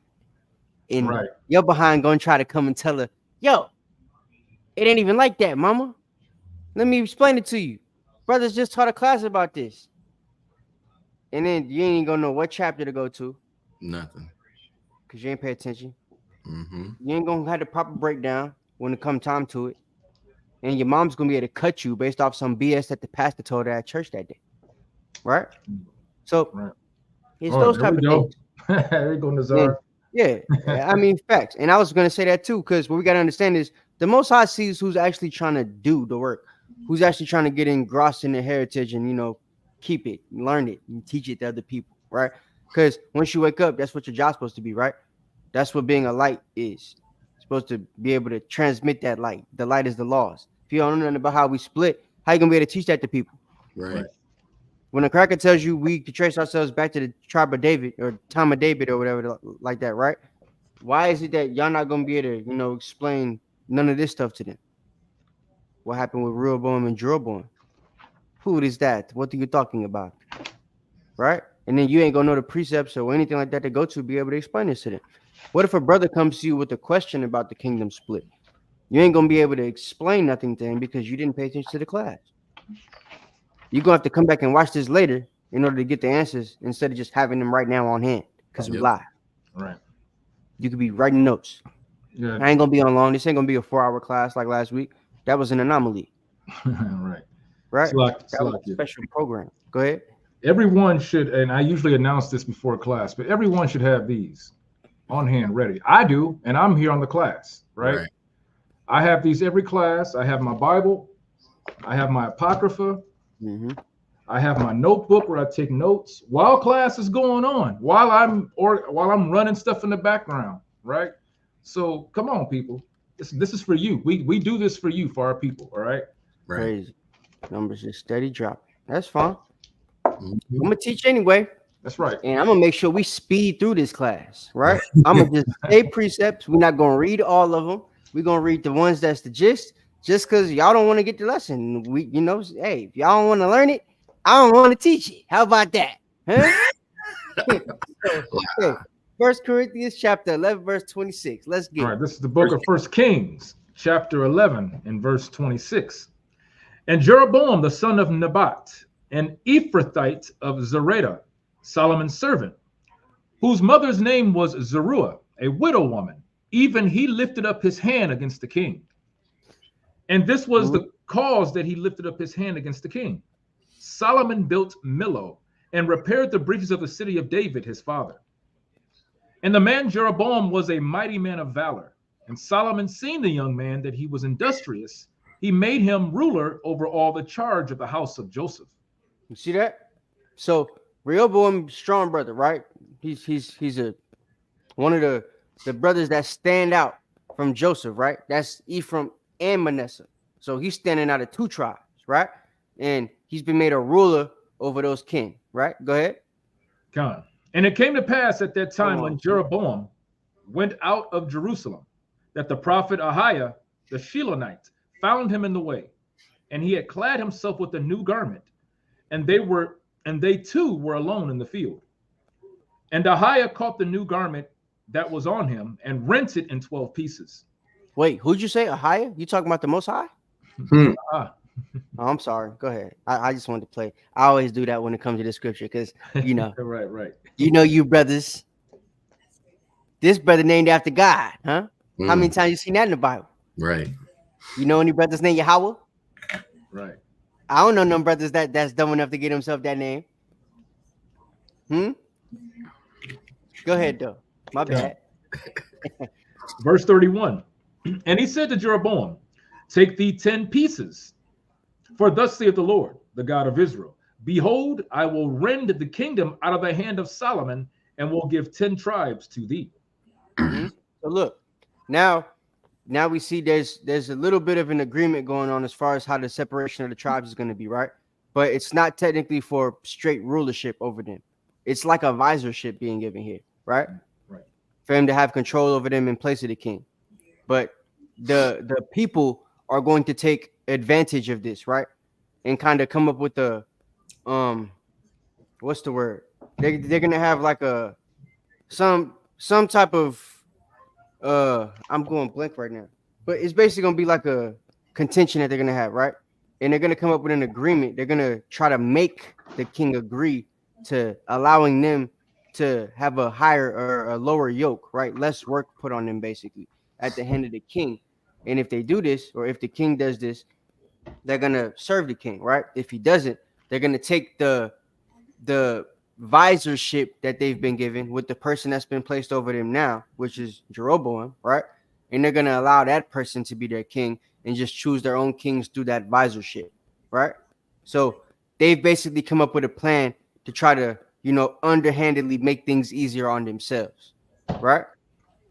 S7: And you're behind going to try to come and tell her, "Yo, it ain't even like that, mama. Let me explain it to you. Brothers just taught a class about this." And then you ain't gonna know what chapter to go to.
S8: Nothing.
S7: Because you ain't pay attention. You ain't gonna have the proper breakdown when it come time to it. And your mom's gonna be able to cut you based off some BS that the pastor told her at church that day. Right? So it's those type of things.
S6: There you go, Nazar.
S7: Yeah, I mean, facts. And I was gonna say that too, because what we gotta understand is the Most High sees who's actually trying to do the work, who's actually trying to get engrossed in the heritage and, you know, keep it, learn it, and teach it to other people, right? Because once you wake up, that's what your job's supposed to be, right? That's what being a light is. You're supposed to be able to transmit that light. The light is the laws. If you don't know nothing about how we split, how you gonna be able to teach that to people?
S8: Right.
S7: When a cracker tells you we could trace ourselves back to the tribe of David or time of David or whatever like that, right? Why is it that y'all not gonna be able to, you know, explain none of this stuff to them? What happened with Rehoboam and Jeroboam? Who is that? What are you talking about? Right? And then you ain't gonna know the precepts or anything like that to go to be able to explain this to them. What if a brother comes to you with a question about the kingdom split? You ain't gonna be able to explain nothing to him because you didn't pay attention to the class. You're gonna have to come back and watch this later in order to get the answers instead of just having them right now on hand because we live.
S6: Right.
S7: You could be writing notes.
S6: Yeah.
S7: I ain't gonna be on long. This ain't gonna be a 4-hour class like last week. That was an anomaly.
S6: Right.
S7: That was a special program. Go ahead.
S6: Everyone should, and I usually announce this before class, but everyone should have these. on hand ready. I do, and I'm here on the class, right? I have these every class. I have my Bible. I have my Apocrypha.
S7: Mm-hmm.
S6: I have my notebook where I take notes while class is going on, while I'm running stuff in the background, right? So come on, people. This is for you. We do this for you, for our people, all right?
S7: Crazy. Numbers just steady dropping. That's fine. I'm gonna teach anyway.
S6: That's right.
S7: And I'm gonna make sure we speed through this class, right? I'm gonna just say precepts. We're not gonna read all of them. We're gonna read the ones that's the gist. Just because y'all don't want to get the lesson, hey, if y'all don't want to learn it, I don't want to teach it. How about that? Huh? So, 1 Corinthians chapter 11, verse 26. Let's get it.
S6: All right, this is the book of 1 Kings, chapter 11, and verse 26. And Jeroboam, the son of Nebat, an Ephrathite of Zeredah, Solomon's servant, whose mother's name was Zeruiah, a widow woman, even he lifted up his hand against the king. And this was the cause that he lifted up his hand against the king. Solomon built Millo and repaired the breaches of the city of David, his father. And the man Jeroboam was a mighty man of valor. And Solomon, seeing the young man that he was industrious, he made him ruler over all the charge of the house of Joseph.
S7: You see that? So Rehoboam, strong brother, right? He's one of the brothers that stand out from Joseph, right? That's Ephraim and Manasseh. So he's standing out of two tribes, right? And he's been made a ruler over those kin, right? Go ahead.
S6: Come. And it came to pass at that time when Jeroboam went out of Jerusalem, that the prophet Ahiah, the Shilonite, found him in the way, and he had clad himself with a new garment, and they too were alone in the field. And Ahiah caught the new garment that was on him and rent it in 12 pieces.
S7: Wait, who'd you say? Ahiah? You talking about the Most High? Oh, I'm sorry. Go ahead. I just wanted to play. I always do that when it comes to the scripture because,
S6: right.
S7: You brothers. This brother named after God, huh? How many times you seen that in the Bible?
S8: Right.
S7: You know any brothers named Yahweh?
S6: Right.
S7: I don't know no brothers that's dumb enough to get himself that name. Go ahead, though. My bad.
S6: Verse 31. And he said to Jeroboam, take thee 10 pieces, for thus saith the Lord, the God of Israel, behold, I will rend the kingdom out of the hand of Solomon, and will give 10 tribes to thee.
S7: So look, now we see there's a little bit of an agreement going on as far as how the separation of the tribes is going to be, right? But it's not technically for straight rulership over them. It's like a visorship being given here, right?
S6: Right.
S7: For him to have control over them in place of the king. But the people are going to take advantage of this, right? And kind of come up with a what's the word? They're gonna have like a some type of I'm going blank right now, but it's basically gonna be like a contention that they're gonna have, right? And they're gonna come up with an agreement. They're gonna try to make the king agree to allowing them to have a higher or a lower yoke, right? Less work put on them basically at the hand of the king. And if they do this, or if the king does this, they're gonna serve the king, right? If he doesn't, they're gonna take the visorship that they've been given with the person that's been placed over them now, which is Jeroboam, right? And they're gonna allow that person to be their king and just choose their own kings through that visorship, right? So they've basically come up with a plan to try to, underhandedly make things easier on themselves, right?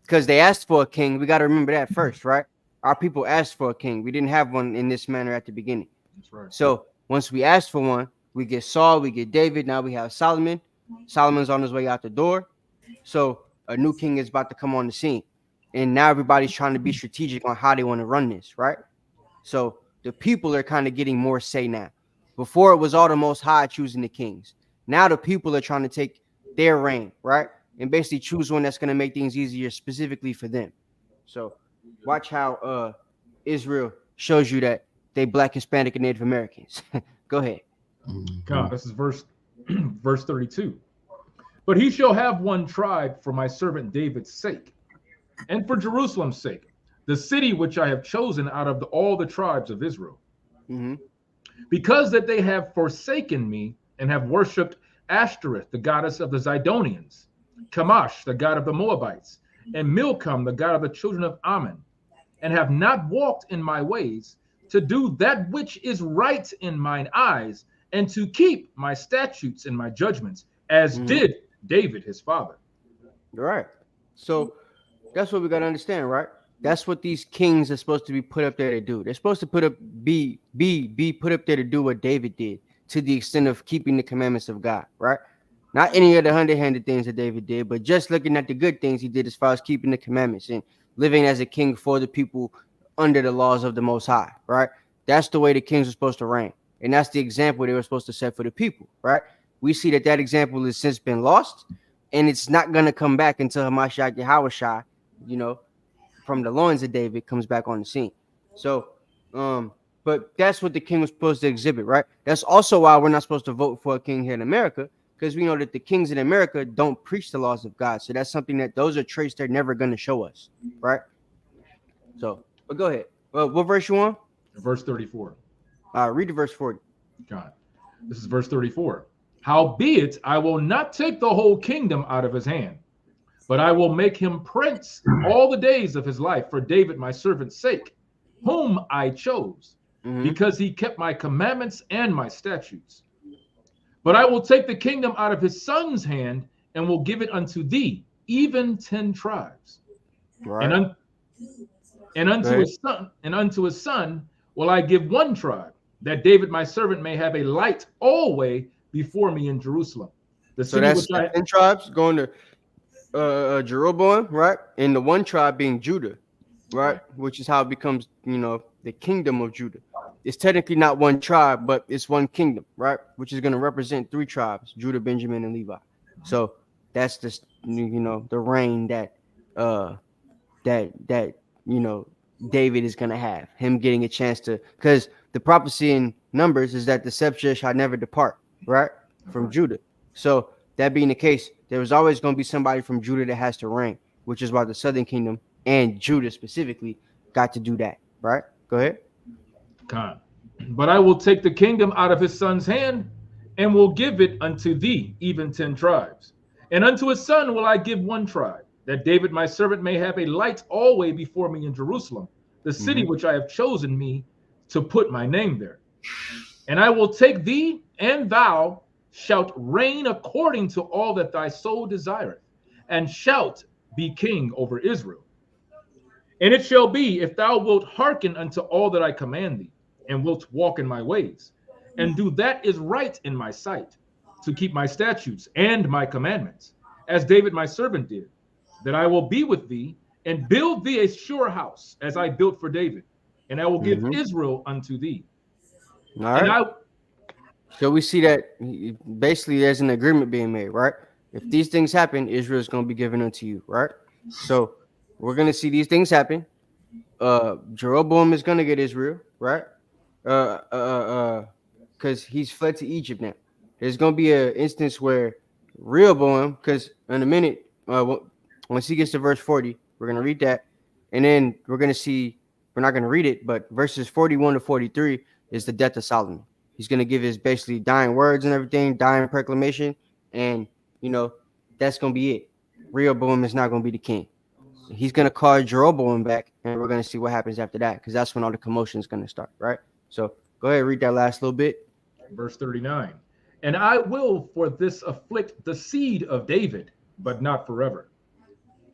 S7: Because they asked for a king. We got to remember that first, right? Our people asked for a king. We didn't have one in this manner at the beginning.
S6: That's right.
S7: So once we asked for one, we get Saul, we get David. Now we have Solomon. Solomon's on his way out the door. So a new king is about to come on the scene. And now everybody's trying to be strategic on how they want to run this, right? So the people are kind of getting more say now. Before it was all the Most High choosing the kings. Now the people are trying to take their reign, right? And basically choose one that's going to make things easier specifically for them. So watch how Israel shows you that they Black, Hispanic, and Native Americans. Go ahead.
S6: God, this is verse 32. But he shall have one tribe for my servant David's sake, and for Jerusalem's sake, the city which I have chosen out of all the tribes of Israel. Because that they have forsaken me and have worshipped Ashtoreth, the goddess of the Zidonians, Chemosh, the god of the Moabites, and Milcom, the God of the children of Ammon, and have not walked in my ways, to do that which is right in mine eyes, and to keep my statutes and my judgments, as did David his father.
S7: Right. So that's what we got to understand, right? That's what these kings are supposed to be put up there to do. They're supposed to be put up there to do what David did, to the extent of keeping the commandments of God, right? Not any of the underhanded things that David did, but just looking at the good things he did as far as keeping the commandments and living as a king for the people under the laws of the Most High, right? That's the way the kings are supposed to reign. And that's the example they were supposed to set for the people, right? We see that example has since been lost, and it's not going to come back until Hamashiach Yahushua, from the loins of David comes back on the scene. So, but that's what the king was supposed to exhibit, right? That's also why we're not supposed to vote for a king here in America, because we know that the kings in America don't preach the laws of God. So that's something those are traits they're never going to show us, right? So, but go ahead. What verse you on?
S6: Verse 34.
S7: Read the verse 40.
S6: God. This is verse 34. Howbeit, I will not take the whole kingdom out of his hand, but I will make him prince all the days of his life for David, my servant's sake, whom I chose, because he kept my commandments and my statutes. But I will take the kingdom out of his son's hand and will give it unto thee, even 10 tribes.
S7: Right.
S6: And unto his son will I give one tribe, that David my servant may have a light always before me in Jerusalem. The city
S7: so that's 10 tribes going to Jeroboam, right? And the one tribe being Judah, right? Which is how it becomes, the kingdom of Judah. It's technically not one tribe, but it's one kingdom, right? Which is going to represent 3 tribes: Judah, Benjamin, and Levi. So that's just the reign that David is going to have, him getting a chance to, because the prophecy in Numbers is that the scepter shall never depart, right, from Judah. So that being the case, there was always going to be somebody from Judah that has to reign, which is why the southern kingdom and Judah specifically got to do that, right? Go ahead.
S6: But I will take the kingdom out of his son's hand and will give it unto thee, even 10 tribes. And unto his son will I give one tribe, that David my servant may have a light always before me in Jerusalem, the city which I have chosen me to put my name there. And I will take thee, and thou shalt reign according to all that thy soul desireth, and shalt be king over Israel. And it shall be, if thou wilt hearken unto all that I command thee, and wilt walk in my ways, and do that is right in my sight, to keep my statutes and my commandments, as David my servant did, that I will be with thee, and build thee a sure house, as I built for David, and I will give Israel unto thee.
S7: All right. So we see that basically there's an agreement being made, right? If these things happen, Israel is going to be given unto you, right? So we're going to see these things happen. Jeroboam is going to get Israel, right? Because he's fled to Egypt now. There's going to be an instance where Rehoboam, because in a minute, once he gets to verse 40, we're going to read that. And then we're going to see, we're not going to read it, but verses 41 to 43 is the death of Solomon. He's going to give his basically dying words and everything, dying proclamation. And, that's going to be it. Rehoboam is not going to be the king. He's going to call Jeroboam back, and we're going to see what happens after that, because that's when all the commotion is going to start, right? So go ahead, read that last little bit.
S6: Verse 39. And I will for this afflict the seed of David, but not forever.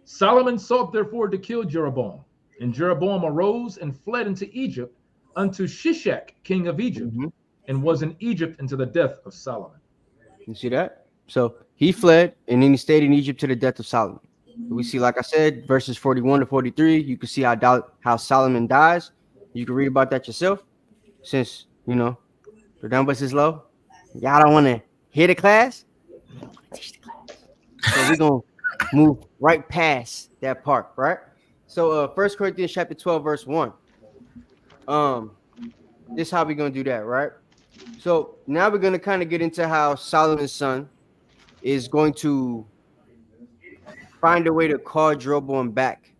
S6: Solomon sought therefore to kill Jeroboam, and Jeroboam arose and fled into Egypt unto Shishak, king of Egypt, and was in Egypt until the death of Solomon.
S7: You see that? So he fled, and then he stayed in Egypt to the death of Solomon. We see, like I said, verses 41 to 43, you can see how Solomon dies. You can read about that yourself, since, the numbers is low. Y'all don't want to hear the class? Teach the class. So we're going to move right past that part, right? So 1 Corinthians chapter 12, verse 1. This is how we're going to do that, right? So now we're going to kind of get into how Solomon's son is going to find a way to call Jeroboam back.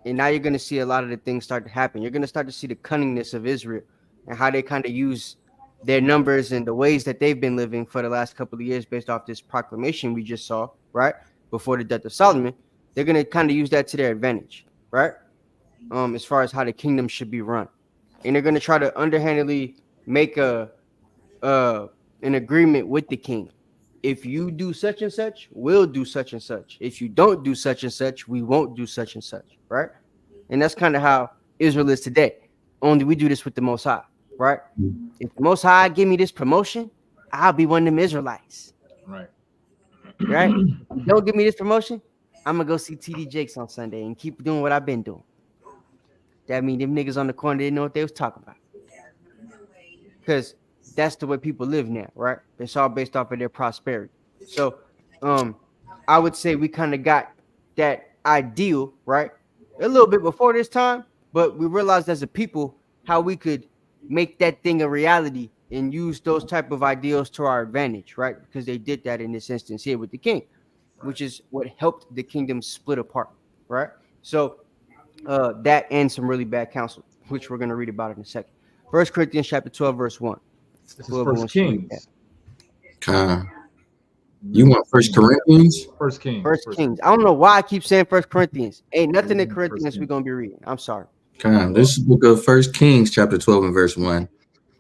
S7: And now you're going to see a lot of the things start to happen. You're going to start to see the cunningness of Israel and how they kind of use their numbers and the ways that they've been living for the last couple of years based off this proclamation we just saw, right? Before the death of Solomon, they're gonna kind of use that to their advantage, right? As far as how the kingdom should be run, and they're gonna try to underhandedly make an agreement with the king. If you do such and such, we'll do such and such. If you don't do such and such, we won't do such and such, right? And that's kind of how Israel is today. Only we do this with the Most High, right? If the Most High give me this promotion, I'll be one of them Israelites,
S6: Right.
S7: right? If you don't give me this promotion, I'm gonna go see TD Jakes on Sunday and keep doing what I've been doing. That means them niggas on the corner didn't know what they was talking about, because that's the way people live now, right? It's all based off of their prosperity. So, I would say we kind of got that ideal, right, a little bit before this time, but we realized as a people how we could make that thing a reality and use those type of ideals to our advantage, right? Because they did that in this instance here with the king, which is what helped the kingdom split apart, right? So, that and some really bad counsel, which we're going to read about in a second. 1 Corinthians chapter 12, verse 1.
S6: This is First Kings.
S8: You want First Corinthians?
S6: First Kings.
S7: First Kings. I don't know why I keep saying First Corinthians. Ain't nothing in Corinthians we're going to be reading. I'm sorry.
S8: This is the book of First Kings, chapter 12 and verse 1.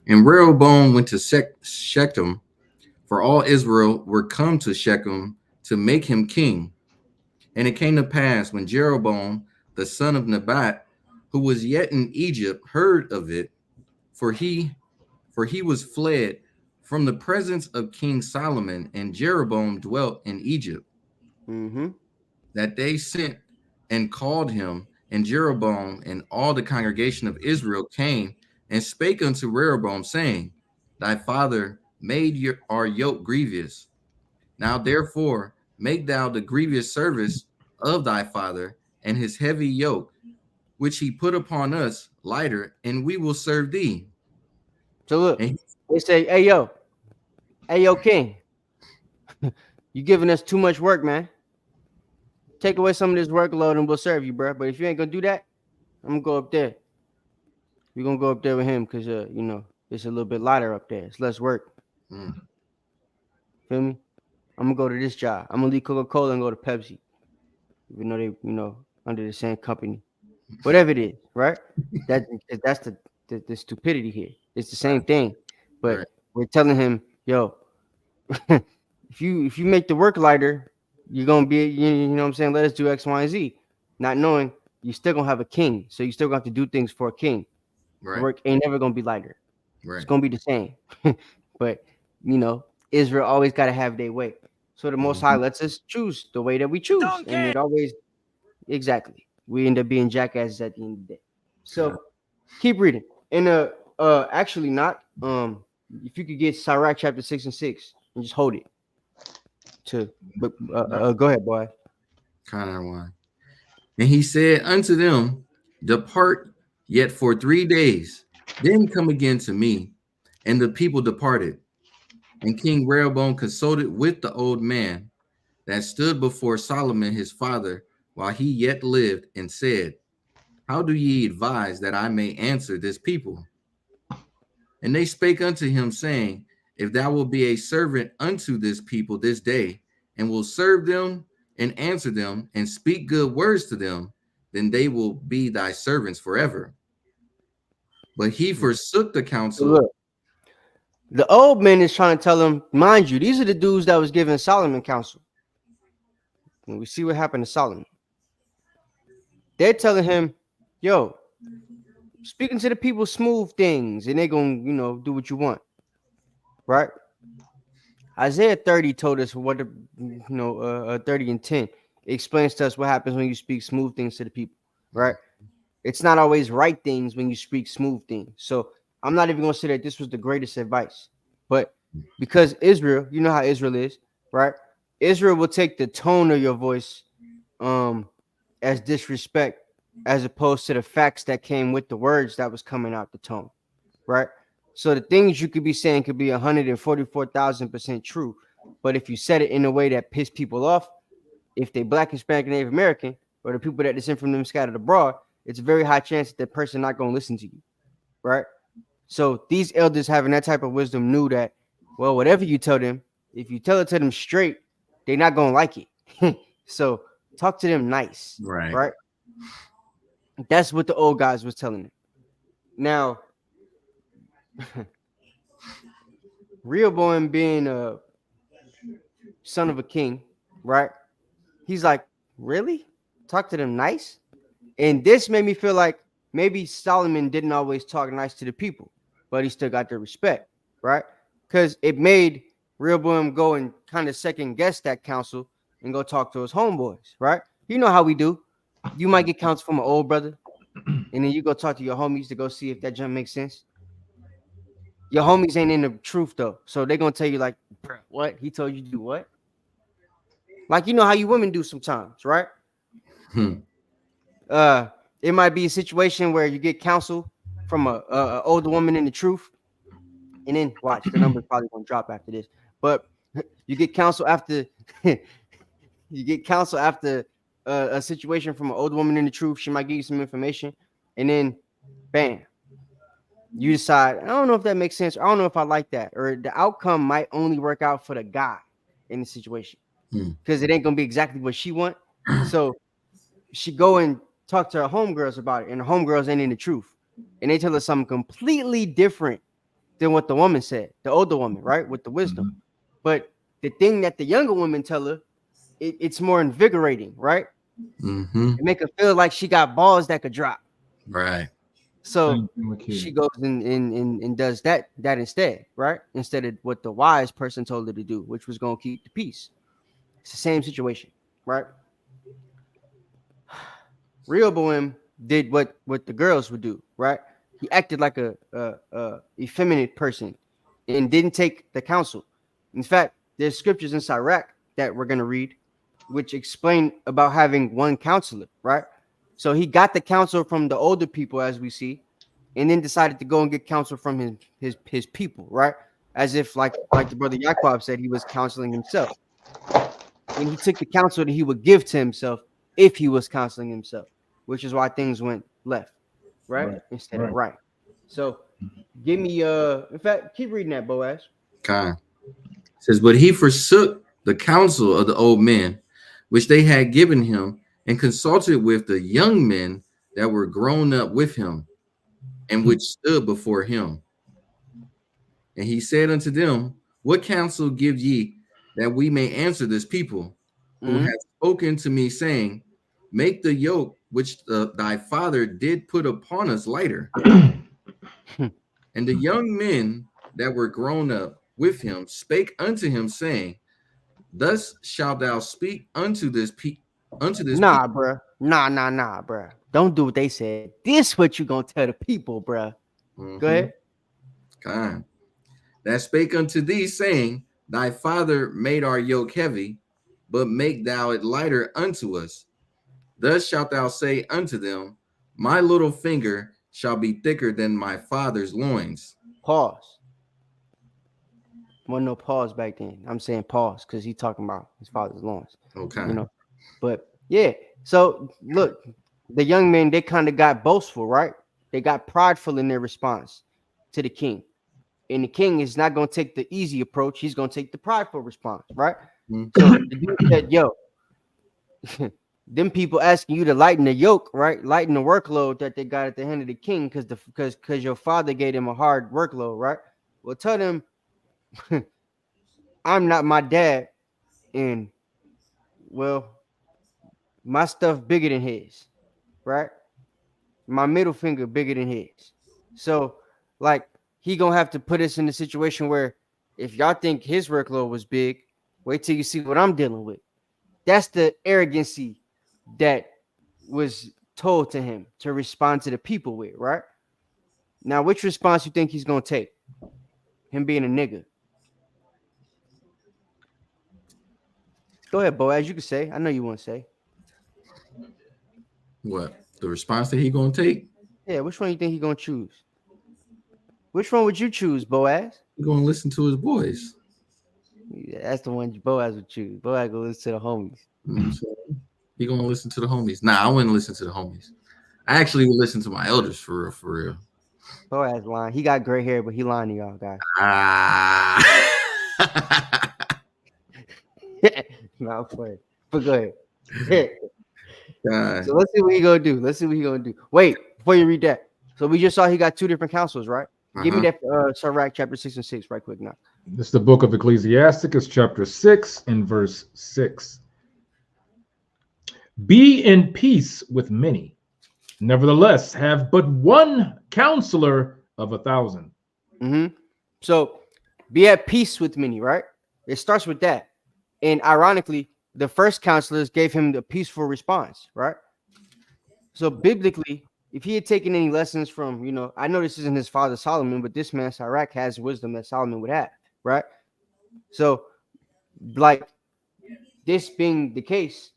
S8: And Rehoboam went to Shechem, for all Israel were come to Shechem to make him king. And it came to pass when Jeroboam, the son of Nebat, who was yet in Egypt, heard of it, for he was fled from the presence of King Solomon, and Jeroboam dwelt in Egypt. That they sent and called him, and Jeroboam and all the congregation of Israel came and spake unto Rehoboam, saying, Thy father made our yoke grievous. Now therefore make thou the grievous service of thy father and his heavy yoke, which he put upon us, lighter, and we will serve thee.
S7: So look, they say, hey, yo, king, you giving us too much work, man. Take away some of this workload and we'll serve you, bro. But if you ain't going to do that, I'm going to go up there. We're going to go up there with him because, it's a little bit lighter up there. It's less work. Feel me? I'm going to go to this job. I'm going to leave Coca-Cola and go to Pepsi. Even though they, under the same company. Whatever it is, right? That's the stupidity here. It's the same thing. But we're telling him, yo, if you make the work lighter, you're going to be, you know what I'm saying? Let us do X, Y, and Z. Not knowing you're still going to have a king. So you still going to have to do things for a king. Right. Work ain't never going to be lighter. Right. It's going to be the same. But, Israel always got to have their way. So the Most High lets us choose the way that we choose. And it always, exactly. We end up being jackasses at the end of the day. So keep reading. And actually not. If you could get Sirach chapter 6 and 6 and just hold it. Go ahead, boy.
S8: Kind of one. And he said unto them, Depart yet for 3 days, then come again to me. And the people departed. And King Rehoboam consulted with the old man that stood before Solomon his father while he yet lived, and said, How do ye advise that I may answer this people? And they spake unto him, saying, If thou wilt be a servant unto this people this day, and will serve them and answer them, and speak good words to them, then they will be thy servants forever. But he forsook the counsel.
S7: Look, the old man is trying to tell him, mind you, these are the dudes that was giving Solomon counsel. And we see what happened to Solomon. They're telling him, yo, speaking to the people smooth things, and they're going to, do what you want. Right? Isaiah 30 told us what 30 and 10 explains to us what happens when you speak smooth things to the people, right? It's not always right things when you speak smooth things. So I'm not even going to say that this was the greatest advice, but because Israel, you know how Israel is, right? Israel will take the tone of your voice as disrespect, as opposed to the facts that came with the words that was coming out the tone, right? So the things you could be saying could be 144,000% true, but if you said it in a way that pissed people off, if they Black, Hispanic, Native American, or the people that descend from them scattered abroad, it's a very high chance that person not going to listen to you, right? So these elders having that type of wisdom knew that, well, whatever you tell them, if you tell it to them straight, they're not going to like it. So Talk to them nice.
S8: Right.
S7: Right. That's what the old guys was telling him. Now, Rehoboam being a son of a king, right? He's like, really? Talk to them nice? And this made me feel like maybe Solomon didn't always talk nice to the people, but he still got their respect, right? Because it made Rehoboam go and kind of second guess that counsel and go talk to his homeboys, right? You know how we do. You might get counsel from an old brother, and then you go talk to your homies to go see if that jump makes sense. Your homies ain't in the truth though, so they're gonna tell you like, "Bruh, what? He told you to do what?" Like you know how you women do sometimes, right? It might be a situation where you get counsel from a older woman in the truth, and then watch the numbers probably gonna drop after this. But you get counsel after you get counsel after a situation from an older woman in the truth. She might give you some information, and then bam, you decide, I don't know if that makes sense. I don't know if I like that, or the outcome might only work out for the guy in the situation because it ain't gonna be exactly what she want. So she go and talk to her homegirls about it, and the homegirls ain't in the truth, and they tell her something completely different than what the woman said, the older woman, right, with the wisdom. But the thing that the younger woman tell her, it's more invigorating, right? It make her feel like she got balls that could drop.
S8: Right.
S7: So she goes and does that instead, right? Instead of what the wise person told her to do, which was going to keep the peace. It's the same situation, right? Rehoboam did what the girls would do, right? He acted like a effeminate person and didn't take the counsel. In fact, there's scriptures in Sirach that we're going to read, which explain about having one counselor, right? So he got the counsel from the older people, as we see, and then decided to go and get counsel from his people, right? As if like the brother Yaakov said, he was counseling himself. And he took the counsel that he would give to himself if he was counseling himself, which is why things went left, right? Instead of right. So give me in fact, keep reading that, Boaz.
S8: Okay. It says, but he forsook the counsel of the old men, which they had given him, and consulted with the young men that were grown up with him, and which stood before him. And he said unto them, what counsel give ye, that we may answer this people, who have spoken to me, saying, make the yoke which thy father did put upon us lighter. And the young men that were grown up with him spake unto him, saying, thus shalt thou speak unto this people.
S7: Nah, bruh. Nah, bruh. Don't do what they said. This what you gonna tell the people, bruh. Go ahead.
S8: God. That spake unto thee, saying, thy father made our yoke heavy, but make thou it lighter unto us. Thus shalt thou say unto them, my little finger shall be thicker than my father's loins.
S7: Pause. Wasn't no pause back then. I'm saying pause because he's talking about his father's loins.
S8: Okay.
S7: You know, but yeah. So look, the young men, they kind of got boastful, right? They got prideful in their response to the king. And the king is not going to take the easy approach. He's going to take the prideful response, right? So the dude said, yo, them people asking you to lighten the yoke, right? Lighten the workload that they got at the hand of the king because your father gave him a hard workload, right? Well, tell them I'm not my dad, and well, my stuff bigger than his, right? My middle finger bigger than his. So, like, he gonna have to put us in a situation where if y'all think his workload was big, wait till you see what I'm dealing with. That's the arrogancy that was told to him to respond to the people with, right? Now, which response you think he's gonna take? Him being a nigga. Go ahead, Boaz. You can say. I know you want to say.
S8: What? The response that he gonna take?
S7: Yeah, which one you think he gonna choose? Which one would you choose, Boaz?
S8: He gonna listen to his boys.
S7: Yeah, that's the one Boaz would choose. Boaz go listen to the homies.
S8: He gonna listen to the homies. Nah, I wouldn't listen to the homies. I actually would listen to my elders for real.
S7: Boaz lying. He got gray hair, but he lying to y'all guys. No, I'm playing. But go ahead.
S8: God.
S7: So let's see what he gonna do. Let's see what he gonna do. Wait, before you read that. So we just saw he got two different councils, right? Give me that Sirach chapter 6 and 6 right quick now.
S6: This is the book of Ecclesiasticus, chapter 6 and verse 6. Be in peace with many. Nevertheless, have but one counselor of 1,000.
S7: So be at peace with many, right? It starts with that. And ironically, the first counselors gave him the peaceful response, right? So biblically, if he had taken any lessons from, I know this isn't his father Solomon, but this man Sirach has wisdom that Solomon would have, right? So, like this being the case,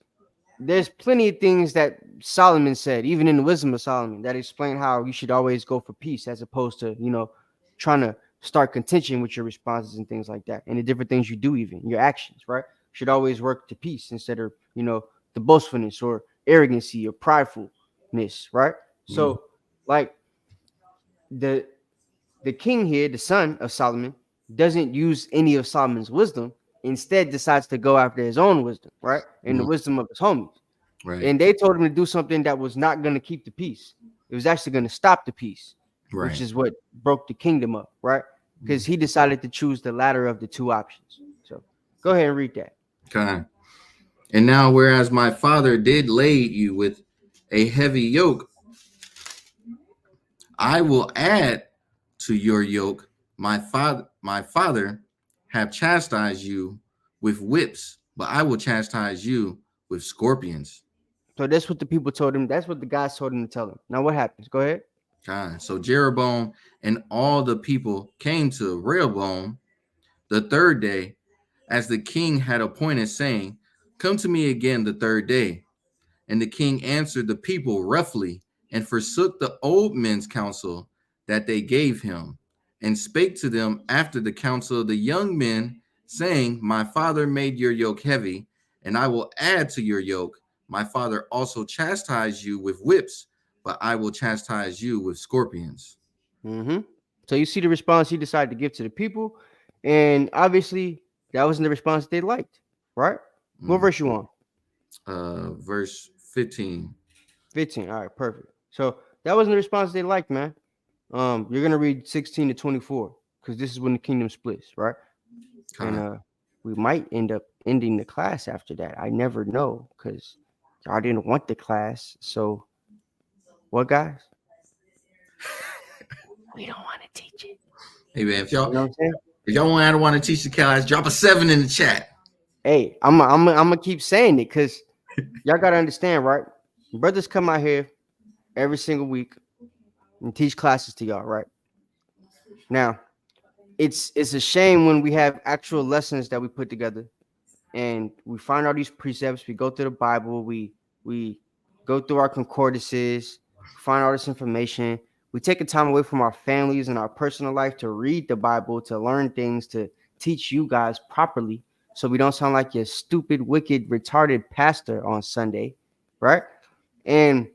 S7: there's plenty of things that Solomon said, even in the wisdom of Solomon, that explain how you should always go for peace as opposed to, trying to start contention with your responses and things like that. And the different things you do, even your actions, right? Should always work to peace instead of, the boastfulness or arrogancy or pridefulness, right? So, like the king here, the son of Solomon, doesn't use any of Solomon's wisdom. Instead, decides to go after his own wisdom, right? And the wisdom of his homies.
S8: Right.
S7: And they told him to do something that was not going to keep the peace. It was actually going to stop the peace, which is what broke the kingdom up, right? Because he decided to choose the latter of the two options. So go ahead and read that.
S8: Okay. And now, whereas my father did lay you with a heavy yoke, I will add to your yoke. My father have chastised you with whips, but I will chastise you with scorpions.
S7: So that's what the people told him. That's what the guys told him to tell him. Now what happens? Go ahead.
S8: God. So Jeroboam and all the people came to Rehoboam the third day, as the king had appointed, saying, come to me again the third day. And the king answered the people roughly, and forsook the old men's counsel that they gave him, and spake to them after the counsel of the young men, saying, my father made your yoke heavy, and I will add to your yoke. My father also chastised you with whips, but I will chastise you with scorpions.
S7: So you see the response he decided to give to the people, and obviously that wasn't the response they liked, right? What verse you on?
S8: Verse 15.
S7: 15. All right, perfect. So that wasn't the response they liked, man. You're gonna read 16 to 24 because this is when the kingdom splits, right? And we might end up ending the class after that. I never know because y'all didn't want the class. So what, guys? We don't want to teach it.
S8: Hey man, if y'all,
S7: you know what I'm saying?
S8: If y'all want to teach the class, drop a 7 in the chat.
S7: Hey, I'm gonna keep saying it because y'all gotta understand, right? Brothers come out here every single week and teach classes to y'all, right? Now, it's a shame when we have actual lessons that we put together and we find all these precepts, we go through the Bible, we go through our concordances, find all this information. We take the time away from our families and our personal life to read the Bible, to learn things, to teach you guys properly, so we don't sound like your stupid, wicked, retarded pastor on Sunday, right? And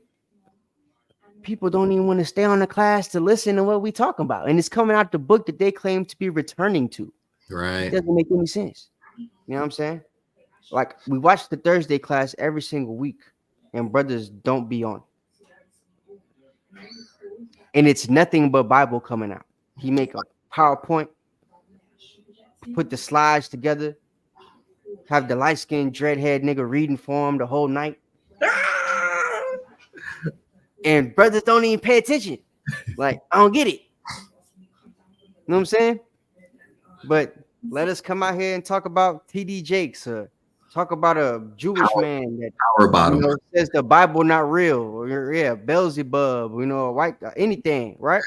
S7: people don't even want to stay on the class to listen to what we talk about. And it's coming out the book that they claim to be returning to.
S8: Right.
S7: It doesn't make any sense. You know what I'm saying? Like, we watch the Thursday class every single week, and brothers don't be on. And it's nothing but Bible coming out. He make a PowerPoint, put the slides together, have the light-skinned dreadhead nigga reading for him the whole night. And brothers don't even pay attention. Like, I don't get it. You know what I'm saying? But let us come out here and talk about TD Jakes, talk about a Jewish man that says the Bible not real, or Beelzebub, white, anything, right?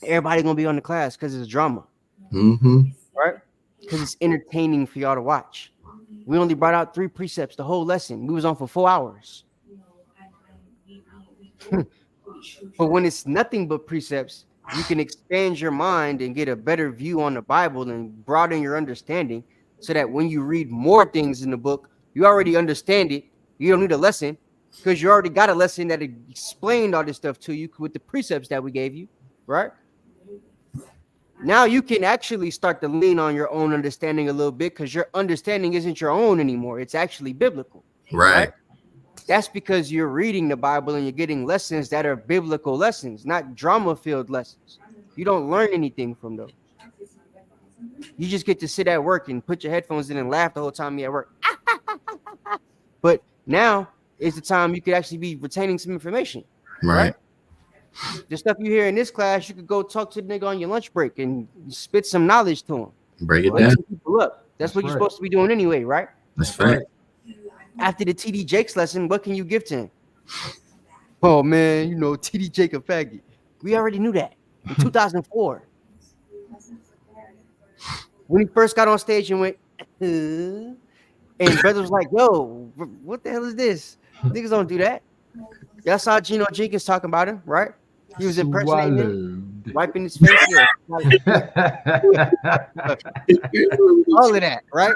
S7: Everybody gonna be on the class because it's drama, right? Because it's entertaining for y'all to watch. We only brought out 3 precepts the whole lesson. We was on for 4 hours. But when it's nothing but precepts, you can expand your mind and get a better view on the Bible and broaden your understanding, so that when you read more things in the book, you already understand it. You don't need a lesson because you already got a lesson that explained all this stuff to you with the precepts that we gave you, right? Now you can actually start to lean on your own understanding a little bit because your understanding isn't your own anymore. It's actually biblical.
S8: Right.
S7: That's because you're reading the Bible and you're getting lessons that are biblical lessons, not drama-filled lessons. You don't learn anything from those. You just get to sit at work and put your headphones in and laugh the whole time you're at work. But now is the time you could actually be retaining some information.
S8: Right.
S7: The stuff you hear in this class, you could go talk to the nigga on your lunch break and spit some knowledge to him.
S8: Break it
S7: Wake
S8: down.
S7: some people up. That's what you're supposed to be doing anyway, right?
S8: That's right.
S7: After the TD Jakes lesson, what can you give to him? Oh man, you know, TD Jake a faggot. We already knew that in 2004. When he first got on stage and went, and brother was like, yo, what the hell is this? Niggas don't do that. Y'all saw Geno Jenkins talking about him, right? He was impersonating him, wiping his face. All of that, right?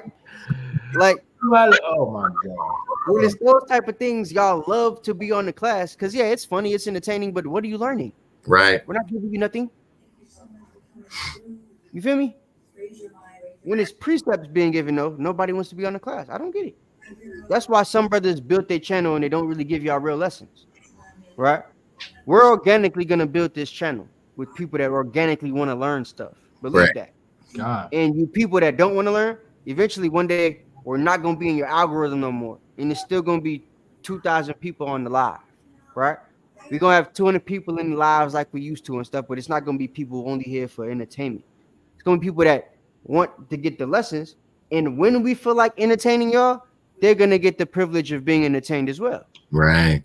S7: Like,
S6: oh my God.
S7: When it's those type of things, y'all love to be on the class because, yeah, it's funny, it's entertaining, but what are you learning?
S8: Right.
S7: We're not giving you nothing. You feel me? When it's precepts being given, though, nobody wants to be on the class. I don't get it. That's why some brothers built their channel and they don't really give y'all real lessons, right? We're organically going to build this channel with people that organically want to learn stuff. Believe that.
S6: God.
S7: And you people that don't want to learn, eventually one day we're not going to be in your algorithm no more. And it's still going to be 2,000 people on the live, right? We're going to have 200 people in the lives like we used to and stuff, but it's not going to be people only here for entertainment. It's going to be people that want to get the lessons. And when we feel like entertaining y'all, they're going to get the privilege of being entertained as well.
S8: Right.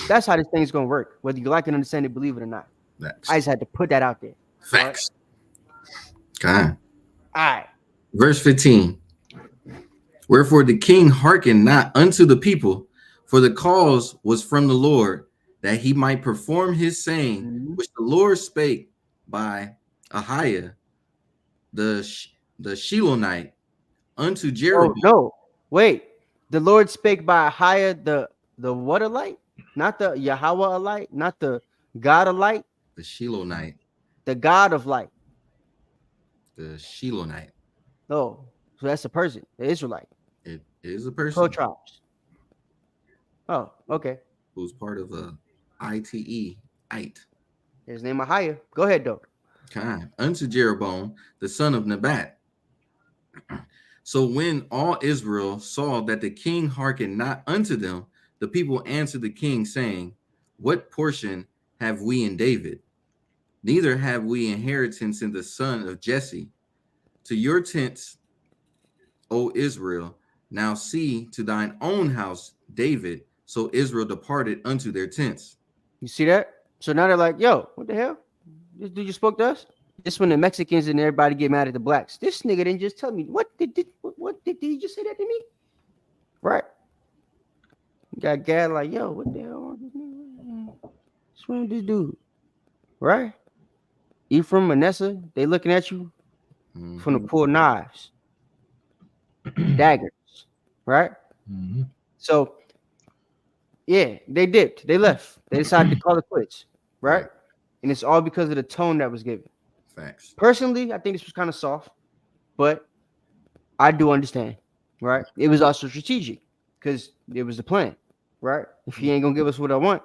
S7: That's how this thing's going to work, whether you like it, understand it, believe it or not. I just had to put that out there.
S8: Facts. Right?
S7: All right.
S8: Verse 15. Wherefore the king hearkened not unto the people, for the cause was from the Lord, that he might perform his saying, which the Lord spake by Ahiah, the Shilonite, unto Jeroboam.
S7: Oh, no, wait. The Lord spake by Ahiah, the what-alite? Not the Yahweh-alite, not the God-alite.
S8: The Shilonite.
S7: The God of light.
S8: The Shilonite.
S7: Oh, so that's a person, the Israelite.
S8: It is a person.
S7: 12 tribes. Oh, okay.
S8: Who's part of a ITE.
S7: His name Ahiah. Go ahead, though.
S8: Unto Jeroboam, the son of Nebat. So when all Israel saw that the king hearkened not unto them, the people answered the king, saying, what portion have we in David? Neither have we inheritance in the son of Jesse. To your tents, O Israel, now see to thine own house, David. So Israel departed unto their tents.
S7: You see that? So now they're like, yo, what the hell? This dude just spoke to us? This when the Mexicans and everybody get mad at the blacks. This nigga didn't just tell me. What did he just say that to me? Right? You got Gad like, yo, what the hell? What's wrong with this dude? Right? Ephraim, Manasseh, they looking at you from the pull knives, daggers, right? So, yeah, they dipped. They left. They decided to call it quits, right? And it's all because of the tone that was given.
S8: Facts.
S7: Personally, I think this was kind of soft, but I do understand, right? It was also strategic because it was the plan, right? If he ain't gonna give us what I want,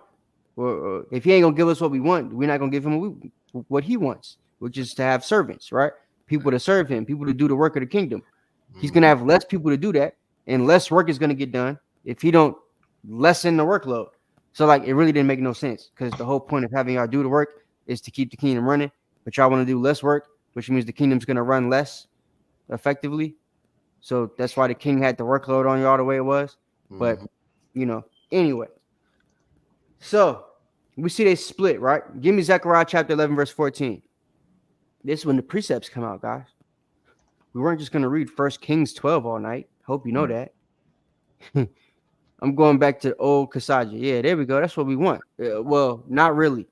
S7: or if he ain't gonna give us what we want, we're not gonna give him what he wants, which is to have servants, right? People to serve him, people to do the work of the kingdom. He's gonna have less people to do that, and less work is gonna get done if he don't lessen the workload. So like, it really didn't make no sense because the whole point of having y'all do the work is to keep the kingdom running, but y'all want to do less work, which means the kingdom's gonna run less effectively. So that's why the king had the workload on y'all the way it was. But anyway. So we see they split, right? Give me Zechariah chapter 11, verse 14. This is when the precepts come out, guys. We weren't just gonna read 1 Kings 12 all night. Hope you know that. I'm going back to old Kasaja. Yeah, there we go. That's what we want. Well, not really.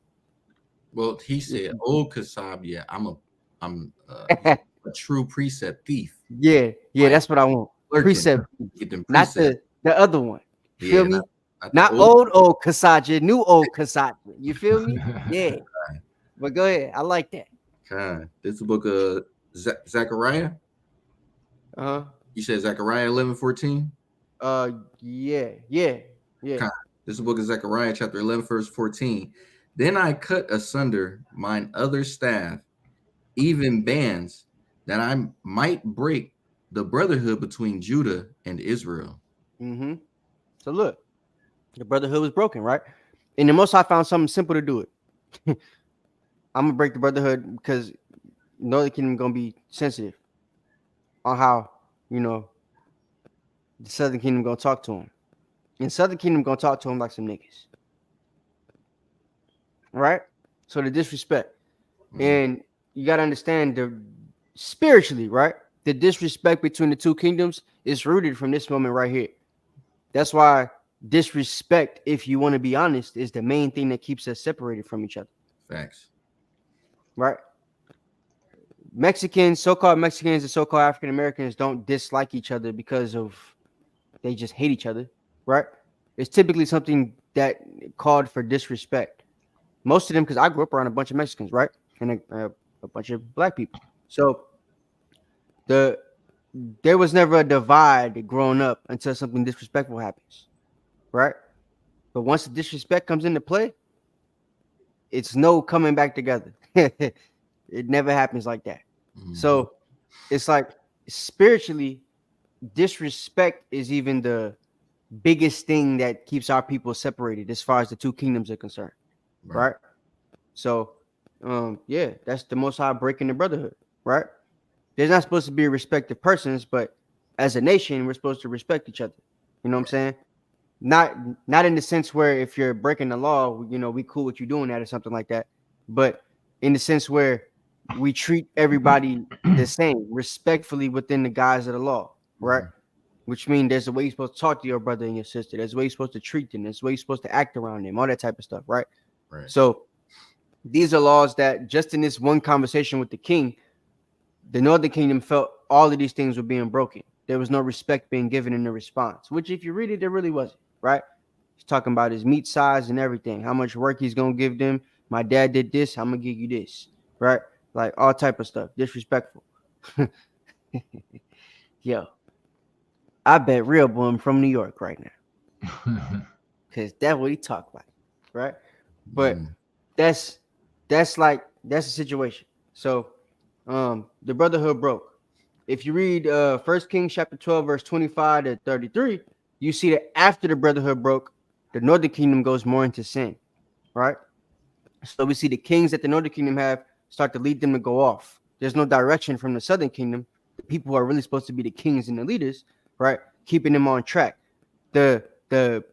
S8: Well, he said, "Oh, Kasab, yeah, I'm a true precept thief."
S7: Yeah, that's what I want. Precept, not the other one. You feel me? Not old Kasaja, new old Kasaja. You feel me? Yeah. But go ahead. I like that.
S8: This is the book of Zechariah.
S7: Uh-huh.
S8: You said Zechariah 11:14.
S7: Yeah.
S8: Okay. This is the book of Zechariah, chapter 11, verse 14. Then I cut asunder mine other staff, even bands, that I might break the brotherhood between Judah and Israel.
S7: Mm-hmm. So look, the brotherhood was broken, right? And the Most High found something simple to do it. I'm gonna break the brotherhood because Northern Kingdom gonna be sensitive on how the Southern Kingdom gonna talk to him, and Southern Kingdom gonna talk to him like some niggas, right? So the disrespect, and you gotta understand the spiritually, right? The disrespect between the two kingdoms is rooted from this moment right here. That's why disrespect, if you want to be honest, is the main thing that keeps us separated from each other.
S8: Facts.
S7: Right? Mexicans, so-called Mexicans and so-called African Americans don't dislike each other because of they just hate each other, right? It's typically something that called for disrespect. Most of them, because I grew up around a bunch of Mexicans, right? And a bunch of black people. So there was never a divide growing up until something disrespectful happens, right? But once the disrespect comes into play, it's no coming back together. It never happens like that. So it's like spiritually, disrespect is even the biggest thing that keeps our people separated as far as the two kingdoms are concerned, right? So, yeah, that's the Most High breaking the brotherhood, right? There's not supposed to be respect of persons, but as a nation, we're supposed to respect each other. You know what I'm saying? Not in the sense where if you're breaking the law, we cool with you doing that or something like that, but in the sense where we treat everybody the same, respectfully within the guise of the law, right? Which means there's a way you're supposed to talk to your brother and your sister. There's a way you're supposed to treat them. There's a way you're supposed to act around them, all that type of stuff, right?
S8: Right.
S7: So these are laws that just in this one conversation with the king, the Northern Kingdom felt all of these things were being broken. There was no respect being given in the response, which if you read it, there really wasn't, right? He's talking about his meat size and everything, how much work he's going to give them. My dad did this, I'm going to give you this, right? Like all type of stuff, disrespectful. Yo, I bet Rehoboam from New York right now. Because that's what he talk like, right? But that's the situation. So the brotherhood broke. If you read 1 Kings chapter 12, verse 25 to 33, you see that after the brotherhood broke, the Northern Kingdom goes more into sin, right? So we see the kings that the Northern Kingdom have start to lead them to go off. There's no direction from the Southern Kingdom. The people who are really supposed to be the kings and the leaders, right? Keeping them on track. The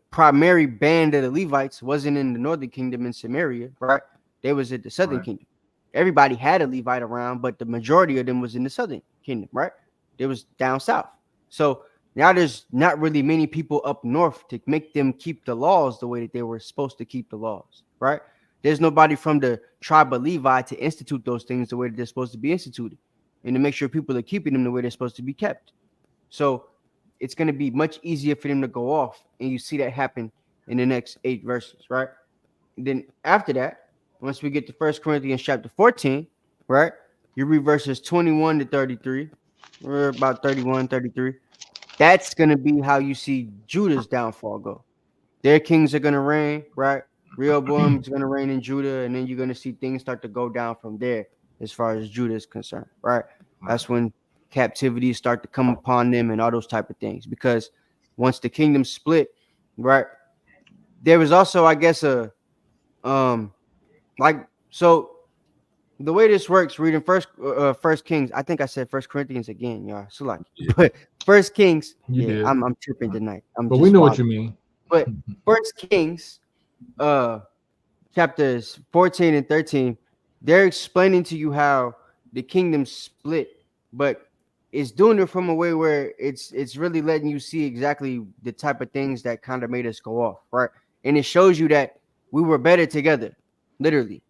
S7: primary band of the Levites wasn't in the Northern Kingdom in Samaria, right? They was at the Southern Kingdom. Everybody had a Levite around, but the majority of them was in the Southern Kingdom, right? They was down south. So now there's not really many people up north to make them keep the laws the way that they were supposed to keep the laws, right? There's nobody from the tribe of Levi to institute those things the way that they're supposed to be instituted and to make sure people are keeping them the way they're supposed to be kept. So it's going to be much easier for them to go off. And you see that happen in the next 8 verses, right? And then after that, once we get to 1 Corinthians chapter 14, right? You read verses 21 to 33, or about 31, 33. That's going to be how you see Judah's downfall go. Their kings are going to reign, right? Rehoboam is going to reign in Judah, and then you're going to see things start to go down from there as far as Judah is concerned, right? That's when captivity start to come upon them and all those type of things. Because once the kingdom split, right, there was also, I guess, so the way this works, reading first Kings, I think I said First Corinthians again, y'all. So like, but First Kings, I'm tripping tonight.
S6: But we know what you mean.
S7: But First Kings, chapters 14 and 13, they're explaining to you how the kingdom split, but it's doing it from a way where it's really letting you see exactly the type of things that kind of made us go off, right? And it shows you that we were better together, literally.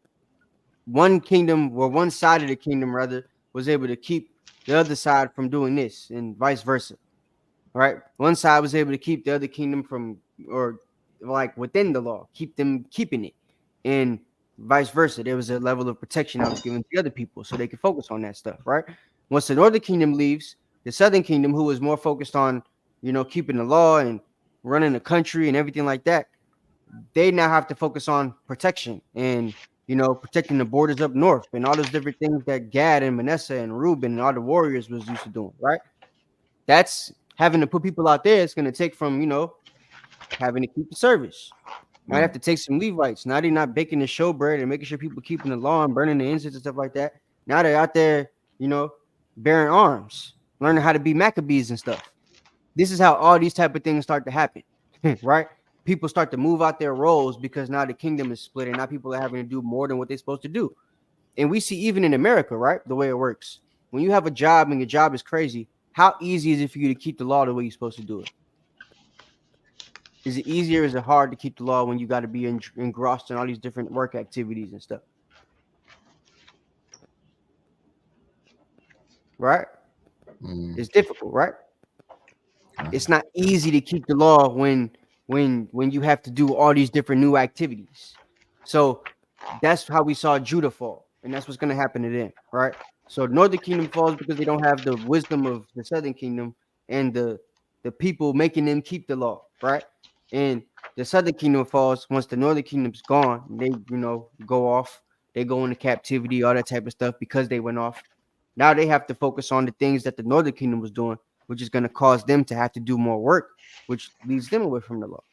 S7: One kingdom, or one side of the kingdom rather, was able to keep the other side from doing this, and vice versa. Right? One side was able to keep the other kingdom from, or like within the law, keep them keeping it, and vice versa. There was a level of protection I was given to the other people so they could focus on that stuff, right? Once the Northern Kingdom leaves, the Southern Kingdom, who was more focused on keeping the law and running the country and everything like that, they now have to focus on protection and protecting the borders up north and all those different things that Gad and Manasseh and Reuben and all the warriors was used to doing, right? That's having to put people out there. It's going to take from having to keep the service. Might have to take some Levites. Now they're not baking the showbread and making sure people keeping the law and burning the incense and stuff like that. Now they're out there, bearing arms, learning how to be Maccabees and stuff. This is how all these type of things start to happen, right? People start to move out their roles because now the kingdom is split and now people are having to do more than what they're supposed to do. And we see even in America, right, the way it works. When you have a job and your job is crazy, how easy is it for you to keep the law the way you're supposed to do it? Is it easier or is it hard to keep the law when you got to be engrossed in all these different work activities and stuff? Right? It's difficult, right? It's not easy to keep the law when you have to do all these different new activities. So that's how we saw Judah fall, and that's what's going to happen to them, right? So northern kingdom falls because they don't have the wisdom of the southern kingdom and the people making them keep the law, right? And the southern kingdom falls once the northern kingdom's gone. They go off, they go into captivity, all that type of stuff because they went off. Now they have to focus on the things that the northern kingdom was doing, which is going to cause them to have to do more work, which leads them away from the law,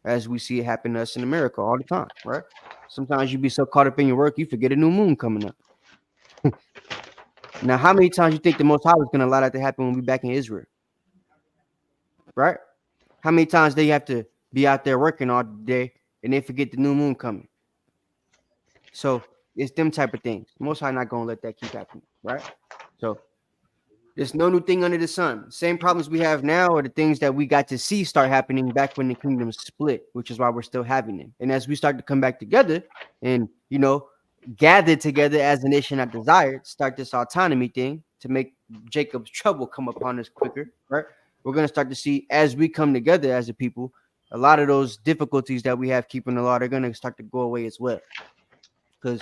S7: as we see it happen to us in America all the time, right? Sometimes you be so caught up in your work, you forget a new moon coming up. Now, how many times you think the Most High was going to allow that to happen when we back in Israel, right? How many times they have to be out there working all day and they forget the new moon coming? So it's them type of things. Most High not going to let that keep happening, right? So there's no new thing under the sun. Same problems we have now are the things that we got to see start happening back when the kingdom split, which is why we're still having them. And as we start to come back together and, gather together as a nation that desired, start this autonomy thing to make Jacob's trouble come upon us quicker, right? We're going to start to see as we come together as a people, a lot of those difficulties that we have keeping the law, they're going to start to go away as well. Because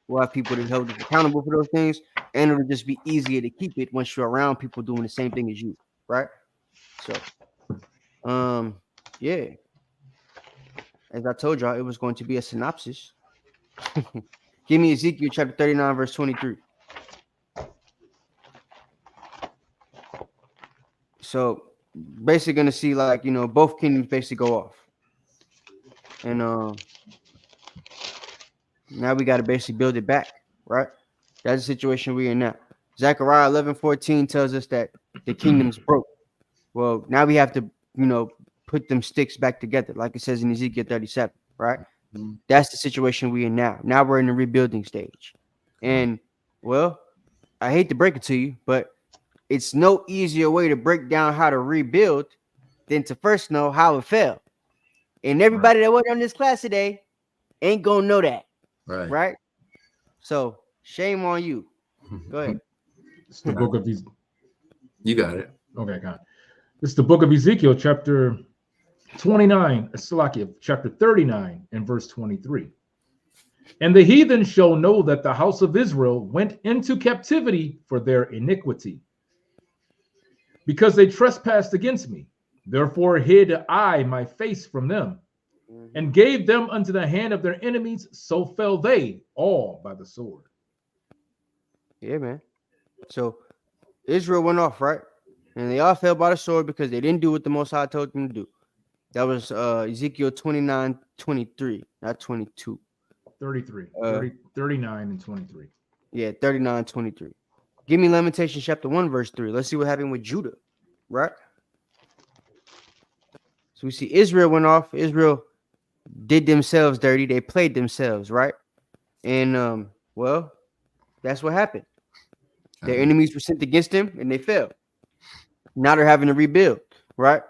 S7: we'll have people that hold us accountable for those things, and it'll just be easier to keep it once you're around people doing the same thing as you, right? So, yeah. As I told y'all, it was going to be a synopsis. Give me Ezekiel chapter 39, verse 23. So, basically going to see both kingdoms basically go off. And now we got to basically build it back, right? That's the situation we're in now. Zechariah 11:14 tells us that the kingdom's broke. Well, now we have to, put them sticks back together, like it says in Ezekiel 37, right? That's the situation we're in now. Now we're in the rebuilding stage. And, well, I hate to break it to you, but it's no easier way to break down how to rebuild than to first know how it fell. And everybody that went on this class today ain't going to know that. Right? So, shame on you. Go ahead.
S6: It's the book of Ezekiel.
S8: You got it.
S6: Okay, got it. It's the book of Ezekiel, chapter 29, chapter 39, and verse 23. And the heathen shall know that the house of Israel went into captivity for their iniquity, because they trespassed against me. Therefore hid I my face from them, and gave them unto the hand of their enemies, so fell they all by the sword.
S7: Yeah, man. So Israel went off, right? And they all fell by the sword because they didn't do what the Most High told them to do. That was Ezekiel 29:23, not 22.
S6: 33, 39 and 23.
S7: Yeah, 39:23. Give me Lamentations chapter 1, verse 3. Let's see what happened with Judah, right? So we see Israel went off. Israel did themselves dirty. They played themselves, right? And, well, that's what happened. Their enemies were sent against them, and they fell. Now they're having to rebuild, right?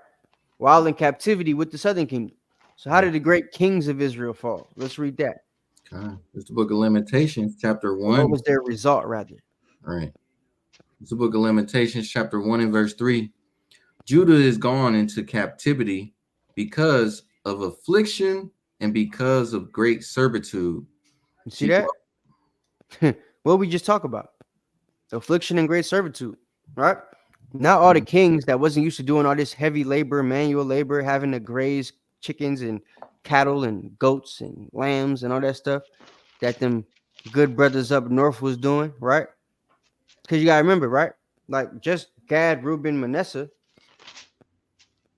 S7: While in captivity with the southern kingdom. So how did the great kings of Israel fall? Let's read that.
S8: Okay. It's the book of Lamentations, chapter 1.
S7: What was their result, rather?
S8: All right. It's the book of Lamentations, chapter 1 and verse 3. Judah is gone into captivity because of affliction and because of great servitude.
S7: You see that? What we just talked about? Affliction and great servitude, right? Not all the kings that wasn't used to doing all this heavy labor, manual labor, having to graze chickens and cattle and goats and lambs and all that stuff that them good brothers up north was doing, right? Because you gotta remember, right? Like just Gad, Reuben, Manasseh,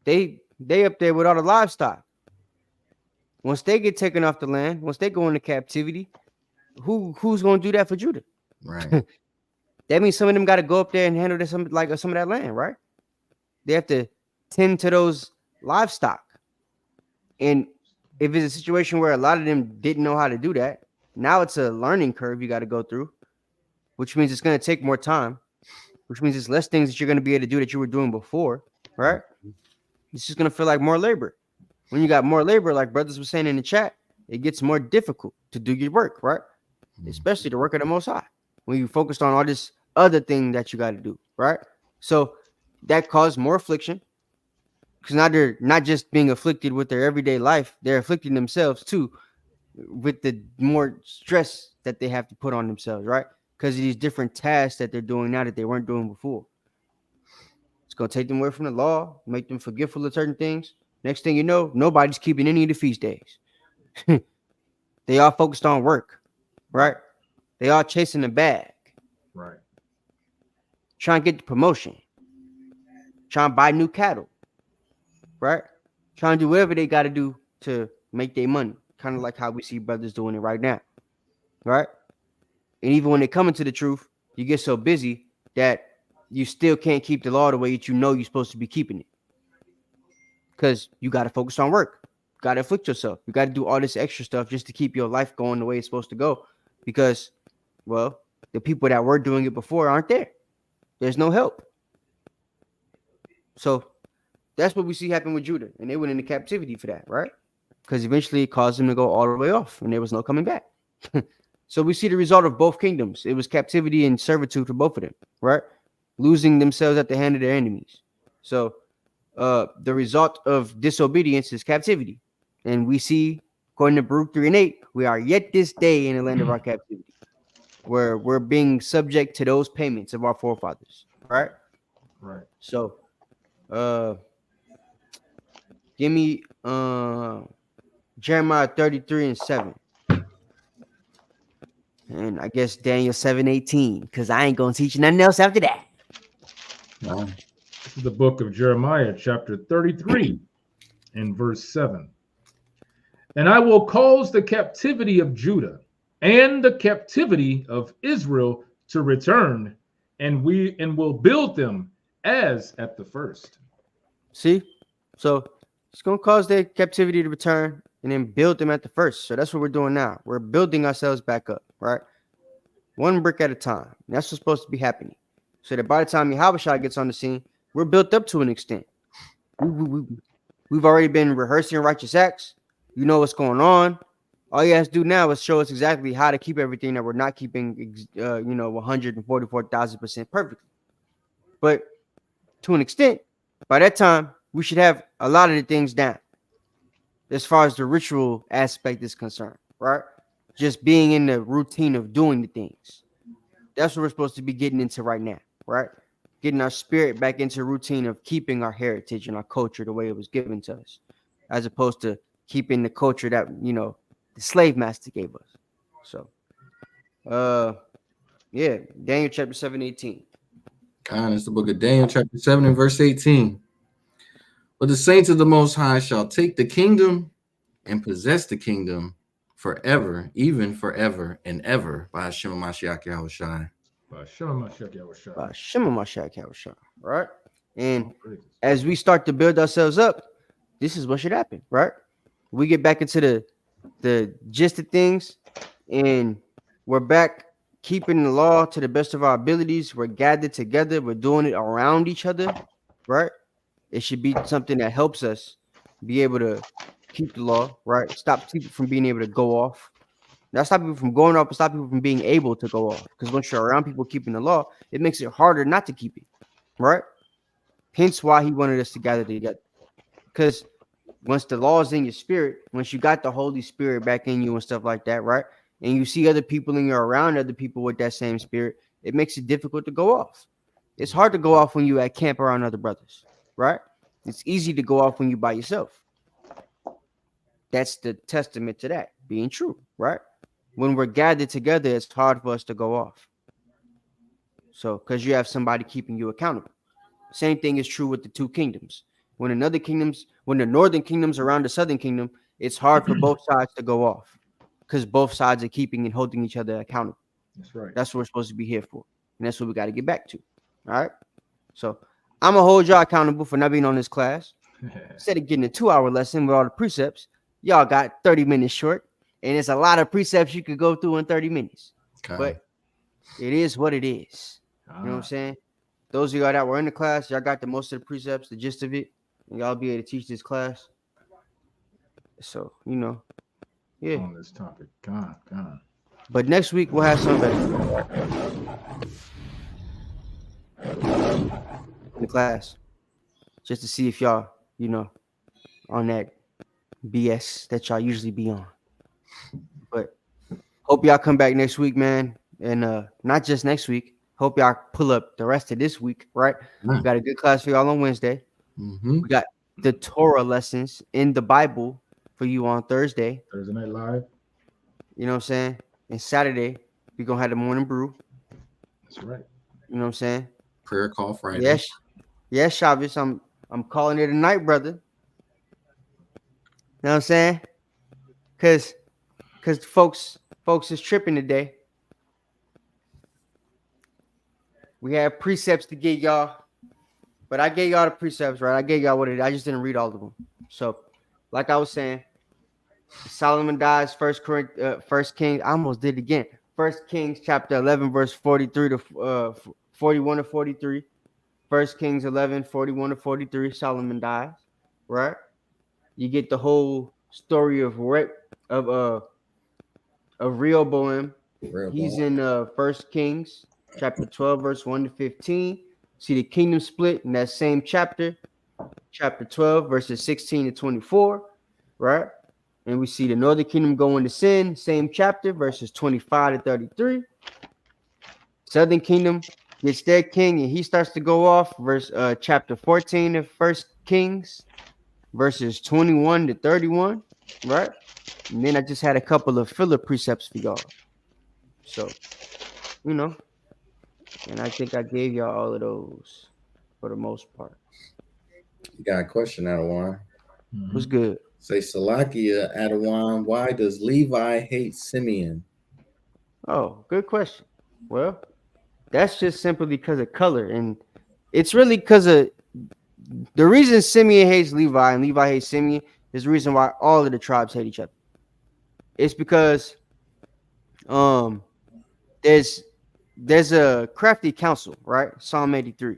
S7: they up there with all the livestock. Once they get taken off the land, once they go into captivity, who's gonna do that for Judah?
S8: Right.
S7: That means some of them got to go up there and handle some of that land, right? They have to tend to those livestock. And if it's a situation where a lot of them didn't know how to do that, now it's a learning curve you got to go through, which means it's going to take more time, which means it's less things that you're going to be able to do that you were doing before, right? It's just going to feel like more labor. When you got more labor, like brothers were saying in the chat, it gets more difficult to do your work, right? Especially the work of the Most High. When you focused on all this other thing that you got to do, right? So that caused more affliction, because now they're not just being afflicted with their everyday life, they're afflicting themselves too with the more stress that they have to put on themselves, right? Because of these different tasks that they're doing now that they weren't doing before. It's going to take them away from the law, make them forgetful of certain things. Next thing you know, nobody's keeping any of the feast days. They all focused on work, right? They all chasing the bag.
S6: Right.
S7: Trying to get the promotion. Trying to buy new cattle. Right? Trying to do whatever they got to do to make their money. Kind of like how we see brothers doing it right now. Right? And even when they come into the truth, you get so busy that you still can't keep the law the way that you know you're supposed to be keeping it. Because you got to focus on work. You got to afflict yourself. You got to do all this extra stuff just to keep your life going the way it's supposed to go. Because, well, the people that were doing it before aren't there. There's no help. So that's what we see happen with Judah. And they went into captivity for that, right? Because eventually it caused them to go all the way off and there was no coming back. So we see the result of both kingdoms. It was captivity and servitude for both of them, right? Losing themselves at the hand of their enemies. So the result of disobedience is captivity. And we see, according to Baruch 3:8, we are yet this day in the land of our captivity, where we're being subject to those payments of our forefathers, right?
S6: Right.
S7: So give me Jeremiah 33:7. And I guess Daniel 7:18, because I ain't gonna teach nothing else after that.
S8: Wow.
S6: This is the book of Jeremiah, chapter 33, and verse 7. And I will cause the captivity of Judah and the captivity of Israel to return, and will build them as at the first.
S7: See? So it's gonna cause their captivity to return and then build them at the first. So that's what we're doing now. We're building ourselves back up, right? One brick at a time. And that's what's supposed to be happening. So that by the time Yahushua gets on the scene, we're built up to an extent. We've already been rehearsing righteous acts. You know what's going on. All you have to do now is show us exactly how to keep everything that we're not keeping, 144,000% perfectly. But to an extent, by that time, we should have a lot of the things down as far as the ritual aspect is concerned, right? Just being in the routine of doing the things. That's what we're supposed to be getting into right now, right? Getting our spirit back into routine of keeping our heritage and our culture the way it was given to us, as opposed to keeping the culture that, the slave master gave us. So, Daniel chapter 7:18.
S8: It's the book of Daniel, chapter 7 and verse 18. But the saints of the Most High shall take the kingdom and possess the kingdom forever, even forever and ever, by Hashem Mashiach Yahushua.
S6: By Hashem Mashiach Yahushua.
S7: By Hashem Mashiach Yahushua, right? And as we start to build ourselves up, this is what should happen, right? We get back into the gist of things, and we're back keeping the law to the best of our abilities. We're gathered together. We're doing it around each other, right? It should be something that helps us be able to keep the law, right? Stop people from being able to go off. Not stop people from going off, but stop people from being able to go off. Because once you're around people keeping the law, it makes it harder not to keep it, right? Hence why he wanted us to gather together. Because once the law is in your spirit, once you got the Holy Spirit back in you and stuff like that, right? And you see other people and you're around other people with that same spirit, it makes it difficult to go off. It's hard to go off when you at camp around other brothers, right? It's easy to go off when you by yourself. That's the testament to that being true, right? When we're gathered together, it's hard for us to go off. So, because you have somebody keeping you accountable. Same thing is true with the two kingdoms. When the northern kingdom's around the southern kingdom, it's hard for both sides to go off because both sides are keeping and holding each other accountable.
S6: That's right.
S7: That's what we're supposed to be here for. And that's what we got to get back to. All right. So I'm going to hold y'all accountable for not being on this class. Instead of getting a 2-hour lesson with all the precepts, y'all got 30 minutes short. And it's a lot of precepts you could go through in 30 minutes.
S8: Okay.
S7: But it is what it is. You know what I'm saying? Those of y'all that were in the class, y'all got the most of the precepts, the gist of it, and y'all be able to teach this class. So, yeah.
S6: On this topic. God.
S7: But next week we'll have something better in the class, just to see if y'all, on that BS that y'all usually be on. But hope y'all come back next week, man, and not just next week. Hope y'all pull up the rest of this week, right? We got a good class for y'all on Wednesday.
S8: Mm-hmm.
S7: We got the Torah lessons in the Bible for you on Thursday.
S6: Thursday night live.
S7: You know what I'm saying? And Saturday, we're going to have the morning brew.
S6: That's right.
S7: You know what I'm saying?
S8: Prayer call Friday.
S7: Yes, Shabbos. I'm calling it a night, brother. You know what I'm saying? Because folks is tripping today. We have precepts to get y'all, but I gave y'all the precepts, right? I gave y'all what it is. I just didn't read all of them. So, like I was saying, Solomon dies. First Kings. I almost did it again. First Kings chapter 11, verse 43 to 41 to 43. First Kings 11, 41 to 43. Solomon dies. Right? You get the whole story of Rehoboam. He's in First Kings chapter 12, verse 1 to 15. See the kingdom split in that same chapter 12, verses 16 to 24, right? And we see the northern kingdom go into sin, same chapter, verses 25 to 33. Southern kingdom gets their king, and he starts to go off, chapter 14 of First Kings, verses 21 to 31, right? And then I just had a couple of filler precepts for y'all. So, and I think I gave y'all all of those for the most part.
S8: You got a question, Adawan.
S7: What's good?
S8: Say, Salakia, Adawan, why does Levi hate Simeon?
S7: Oh, good question. Well, that's just simply because of color. And it's really because of the reason Simeon hates Levi and Levi hates Simeon is the reason why all of the tribes hate each other. It's because there's a crafty council, right? Psalm 83,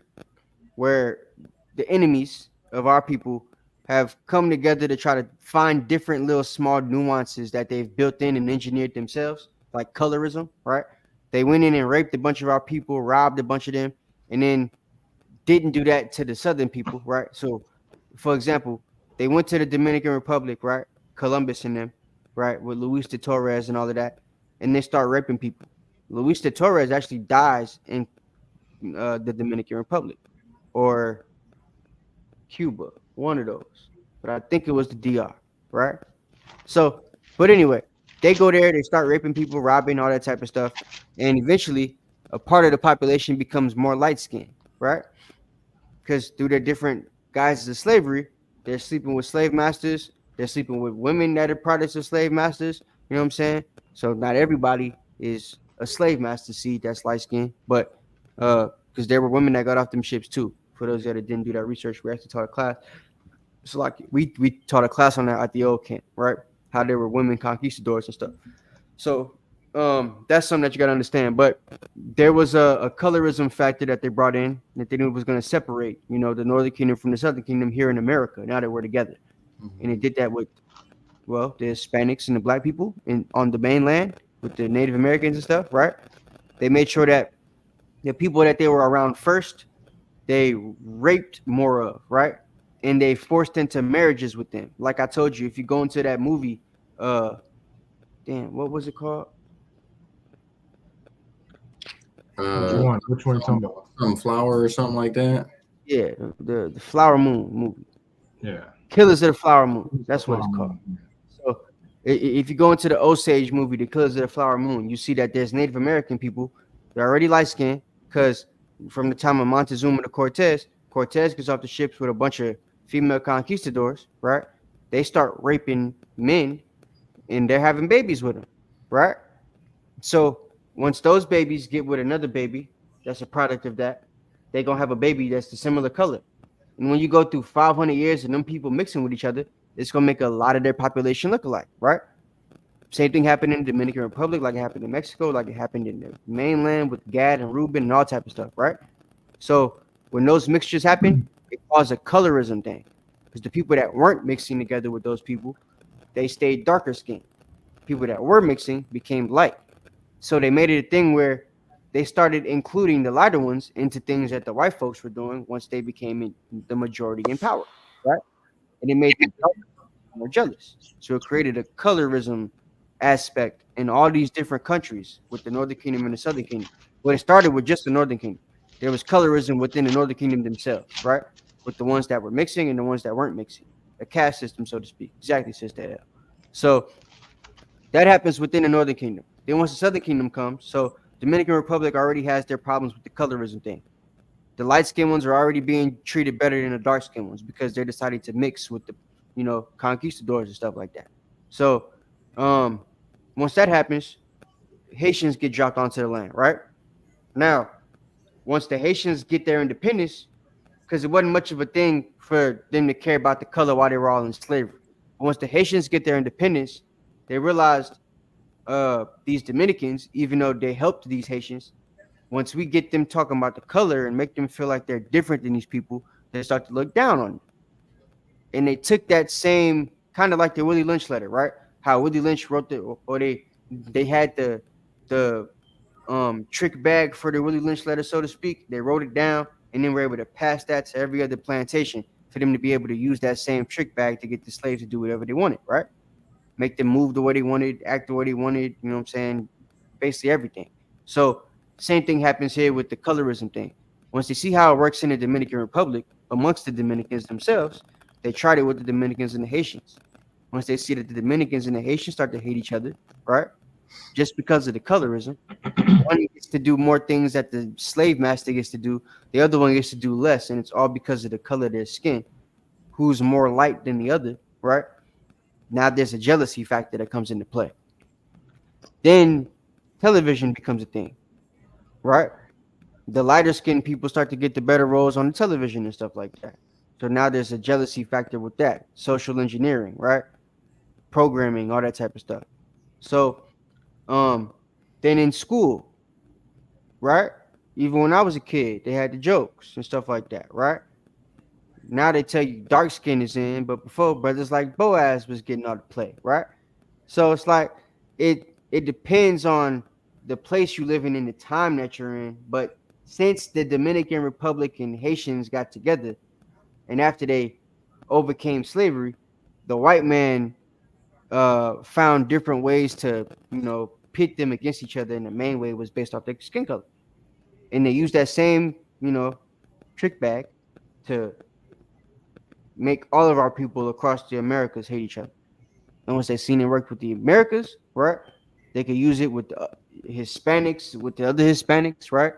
S7: where the enemies of our people have come together to try to find different little small nuances that they've built in and engineered themselves, like colorism, right? They went in and raped a bunch of our people, robbed a bunch of them, and then didn't do that to the southern people, right? So, for example, they went to the Dominican Republic, right? Columbus and them, right? With Luis de Torres and all of that, and they start raping people. Luis de Torres actually dies in the Dominican Republic or Cuba, one of those. But I think it was the DR, right? So, but anyway, they go there, they start raping people, robbing, all that type of stuff. And eventually, a part of the population becomes more light-skinned, right? Because through their different guises of slavery, they're sleeping with slave masters. They're sleeping with women that are products of slave masters. You know what I'm saying? So not everybody is a slave master seed that's light-skinned, but because there were women that got off them ships too. For those that didn't do that research, we actually taught a class. So like we taught a class on that at the old camp, right? How there were women conquistadors and stuff. So that's something that you got to understand. But there was a colorism factor that they brought in that they knew was going to separate, the Northern Kingdom from the Southern Kingdom here in America. Now that we're together, and it did that with, the Hispanics and the Black people on the mainland with the Native Americans and stuff, right? They made sure that the people that they were around first, they raped more of, right? And they forced into marriages with them. Like I told you, if you go into that movie, what was it called?
S6: Which one? Which one are you talking about?
S8: Some flower or something like that.
S7: Yeah, the Flower Moon movie.
S6: Yeah.
S7: Killers of the Flower Moon. That's what it's called. So if you go into the Osage movie, The Killers of the Flower Moon, you see that there's Native American people. They're already light skinned because from the time of Montezuma to Cortez, Cortez gets off the ships with a bunch of female conquistadors, right? They start raping men and they're having babies with them, right? So once those babies get with another baby, that's a product of that, they're going to have a baby that's the similar color. And when you go through 500 years and them people mixing with each other, it's going to make a lot of their population look alike, right? Same thing happened in the Dominican Republic, like it happened in Mexico, like it happened in the mainland with Gad and Reuben and all type of stuff, right? So when those mixtures happen, it caused a colorism thing. Because the people that weren't mixing together with those people, they stayed darker skinned. People that were mixing became light. So they made it a thing where they started including the lighter ones into things that the white folks were doing once they became the majority in power, right? And it made them more jealous. So it created a colorism aspect in all these different countries with the Northern Kingdom and the Southern Kingdom. But it started with just the Northern Kingdom. There was colorism within the Northern Kingdom themselves, right? With the ones that were mixing and the ones that weren't mixing. A caste system, so to speak. Exactly, Sister L. So that happens within the Northern Kingdom. Then once the Southern Kingdom comes, so Dominican Republic already has their problems with the colorism thing. The light-skinned ones are already being treated better than the dark-skinned ones because they're deciding to mix with the, conquistadors and stuff like that. So once that happens, Haitians get dropped onto the land, right? Now, once the Haitians get their independence, because it wasn't much of a thing for them to care about the color while they were all in slavery. But once the Haitians get their independence, they realized these Dominicans, even though they helped these Haitians, once we get them talking about the color and make them feel like they're different than these people, they start to look down on them. And they took that same kind of like the Willie Lynch letter, right? How Willie Lynch wrote they had the trick bag for the Willie Lynch letter, so to speak. They wrote it down and then were able to pass that to every other plantation for them to be able to use that same trick bag to get the slaves to do whatever they wanted, right? Make them move the way they wanted, act the way they wanted, you know what I'm saying? Basically everything. So same thing happens here with the colorism thing. Once they see how it works in the Dominican Republic amongst the Dominicans themselves, they tried it with the Dominicans and the Haitians. Once they see that the Dominicans and the Haitians start to hate each other, right? Just because of the colorism, one gets to do more things that the slave master gets to do. The other one gets to do less, and it's all because of the color of their skin. Who's more light than the other, right? Now there's a jealousy factor that comes into play. Then television becomes a thing, right? The lighter skinned people start to get the better roles on the television and stuff like that. So now there's a jealousy factor with that. Social engineering, right? Programming, all that type of stuff. So then in school, right? Even when I was a kid, they had the jokes and stuff like that, right? Now they tell you dark skin is in, but before brothers like Boaz was getting all the play, right? So it's like it depends on the place you live in the time that you're in. But since the Dominican Republic and Haitians got together, and after they overcame slavery, the white man found different ways to, pit them against each other. And the main way was based off their skin color. And they used that same, trick bag to make all of our people across the Americas hate each other. And once they seen it work with the Americas, right, they could use it with the Hispanics, with the other Hispanics, right?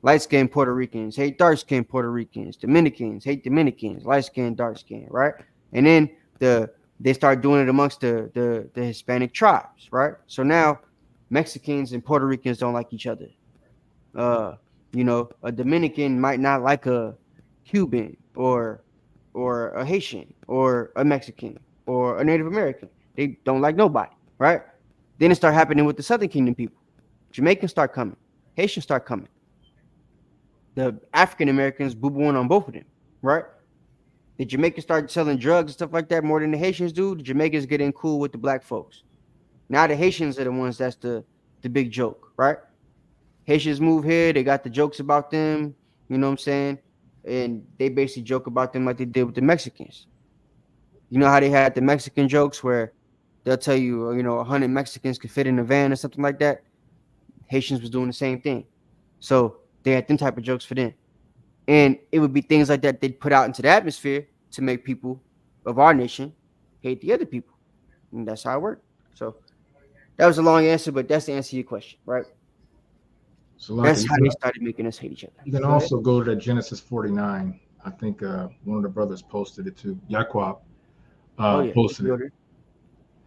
S7: Light-skinned Puerto Ricans hate dark-skinned Puerto Ricans. Dominicans hate Dominicans. Light-skinned, dark-skinned, right? And then they start doing it amongst the Hispanic tribes, right? So now Mexicans and Puerto Ricans don't like each other. A Dominican might not like a Cuban or a Haitian or a Mexican or a Native American. They don't like nobody, right? Then it start happening with the Southern Kingdom people. Jamaicans start coming. Haitians start coming. The African Americans boo-booing on both of them, right? The Jamaicans start selling drugs and stuff like that more than the Haitians do. The Jamaicans get in cool with the black folks. Now the Haitians are the ones that's the big joke, right? Haitians move here. They got the jokes about them. You know what I'm saying? And they basically joke about them like they did with the Mexicans. You know how they had the Mexican jokes where they'll tell you, 100 Mexicans could fit in a van or something like that? Haitians was doing the same thing. So they had them type of jokes for them. And it would be things like that they'd put out into the atmosphere to make people of our nation hate the other people. And that's how it worked. So that was a long answer, but that's the answer to your question, right?
S6: So
S7: That's how they started making us hate each other.
S6: You can also go to that Genesis 49. I think one of the brothers posted it too. Yaquab posted it.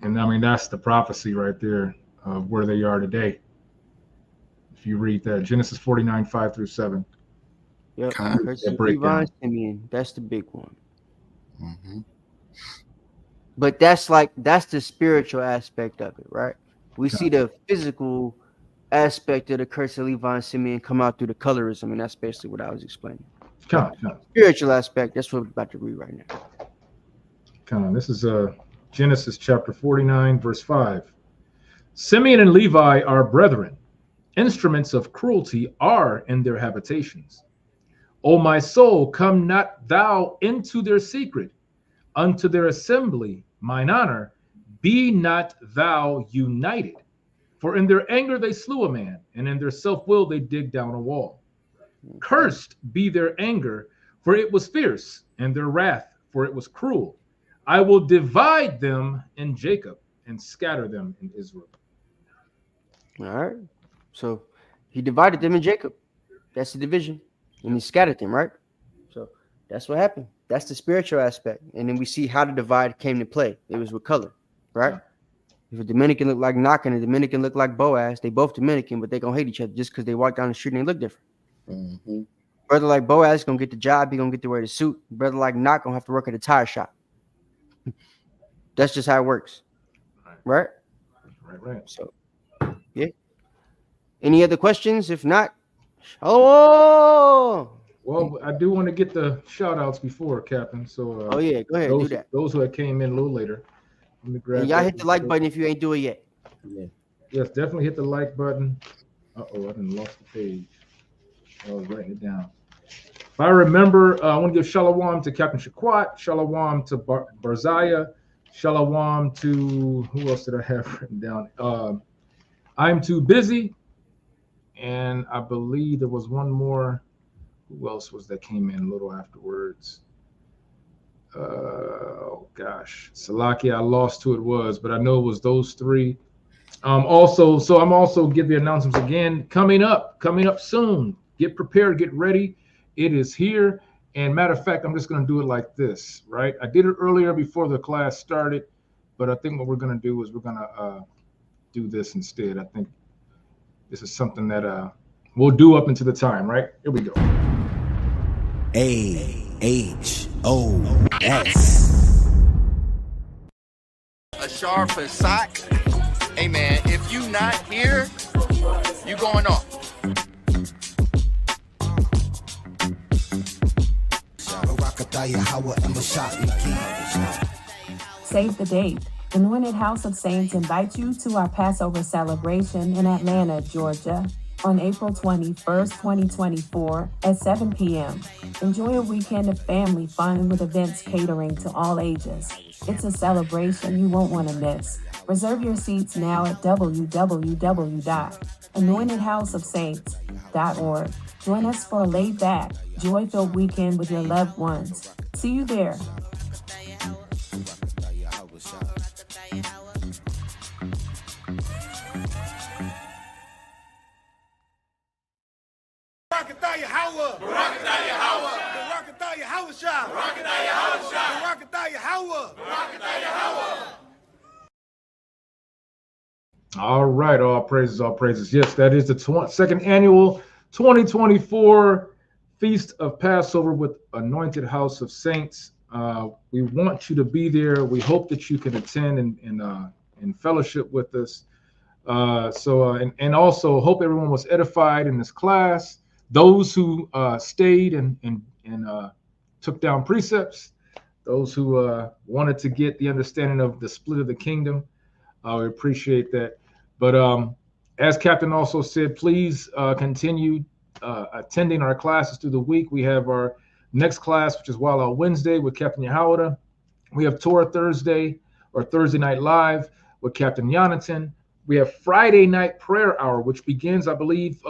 S6: And I mean, that's the prophecy right there of where they are today. If you read that, Genesis 49, 5 through 7.
S7: Yep. Simeon, that's the big one.
S8: Mm-hmm.
S7: But that's the spiritual aspect of it, right? We see the physical aspect of the curse of Levi and Simeon come out through the colorism, and that's basically what I was explaining. Spiritual aspect, that's what we're about to read right now.
S6: This is Genesis chapter 49, verse 5. Simeon and Levi are brethren. Instruments of cruelty are in their habitations. O my soul, come not thou into their secret, unto their assembly, mine honor, be not thou united. For in their anger they slew a man, and in their self-will they digged down a wall. Cursed be their anger, for it was fierce, and their wrath, for it was cruel. I will divide them in Jacob and scatter them in Israel.
S7: All right. So he divided them in Jacob. That's the division. And he scattered them, right? So that's what happened. That's the spiritual aspect. And then we see how the divide came to play. It was with color, right? Yeah. If a Dominican look like Knock and a Dominican look like Boaz, they both Dominican, but they gonna hate each other just because they walk down the street and they look different.
S8: Mm-hmm.
S7: Brother like Boaz gonna get the job, he gonna get to wear the suit. Brother like Knock gonna have to work at a tire shop. That's just how it works. Right?
S6: Right.
S7: So yeah. Any other questions? If not, well,
S6: I do want to get the shout outs before, Captain. So
S7: go ahead, do that.
S6: Those who came in a little later.
S7: And y'all hit the like button if you ain't do it yet.
S6: Yeah. Yes, definitely hit the like button. I done lost the page. I was writing it down. If I remember, I want to give shalom to Captain Shaquat, shalom to Barzaya, shalom to, who else did I have written down? I'm too busy. And I believe there was one more. Who else was that came in a little afterwards? Oh gosh, Salakia, I lost who it was, but I know it was those three. Also, so I'm also give the announcements again. Coming up soon. Get prepared, get ready. It is here. And matter of fact, I'm just going to do it like this, right? I did it earlier before the class started, but I think what we're going to do is we're going to do this instead. I think this is something that we'll do up into the time, right? Here we go.
S5: AHOS.
S1: A sharp for sock. Hey man, if you not here, you going off.
S2: Save the date. Anointed House of Saints invite you to our Passover celebration in Atlanta, Georgia, on April 21st, 2024 at 7 p.m. Enjoy a weekend of family fun with events catering to all ages. It's a celebration you won't want to miss. Reserve your seats now at www.anointedhouseofsaints.org. Join us for a laid-back, joy-filled weekend with your loved ones. See you there.
S6: All right, all praises, all praises. Yes, that is the second annual 2024 Feast of Passover with Anointed House of Saints. We want you to be there. We hope that you can attend and fellowship with us. And also hope everyone was edified in this class. Those who stayed and took down precepts, those who wanted to get the understanding of the split of the kingdom, we appreciate that. But as Captain also said, please continue attending our classes through the week. We have our next class, which is Wild Out Wednesday with Captain Yehowadah. We have Torah Thursday or Thursday Night Live with Captain Yonatan. We have Friday night prayer hour, which begins, I believe,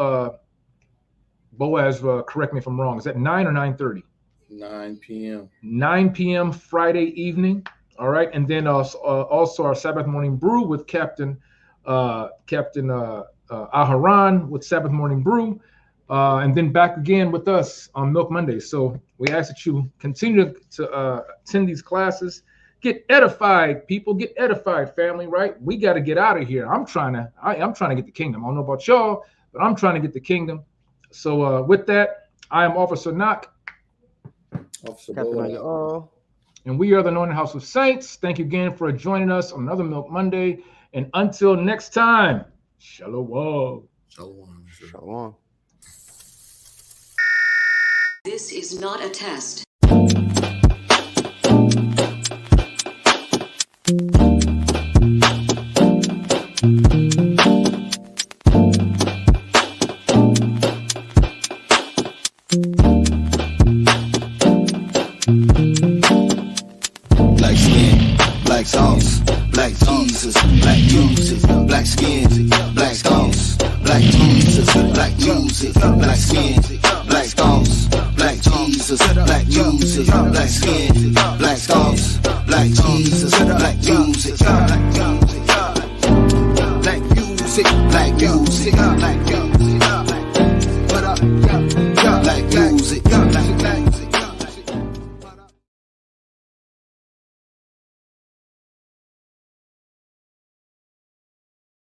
S6: Boaz, correct me if I'm wrong. Is that 9 or 9:30?
S8: 9 p.m.
S6: 9 p.m. Friday evening. All right, and then also our Sabbath morning brew with Captain Aharon with Sabbath morning brew, and then back again with us on Milk Monday. So we ask that you continue to attend these classes. Get edified, people. Get edified, family. Right? We got to get out of here. I'm trying to get the kingdom. I don't know about y'all, but I'm trying to get the kingdom. So with that, I am Officer Knock. And we are the Anointed House of Saints. Thank you again for joining us on another Milk Monday. And until next time, shalom.
S8: Shalom.
S7: Shalom.
S9: This is not a test.
S5: Black skin, black sauce, black Jesus, black music, black skin, black sauce, black Jesus, black music, black skin, black sauce, black Jesus, black music, black skin, black sauce, black Jesus, black music.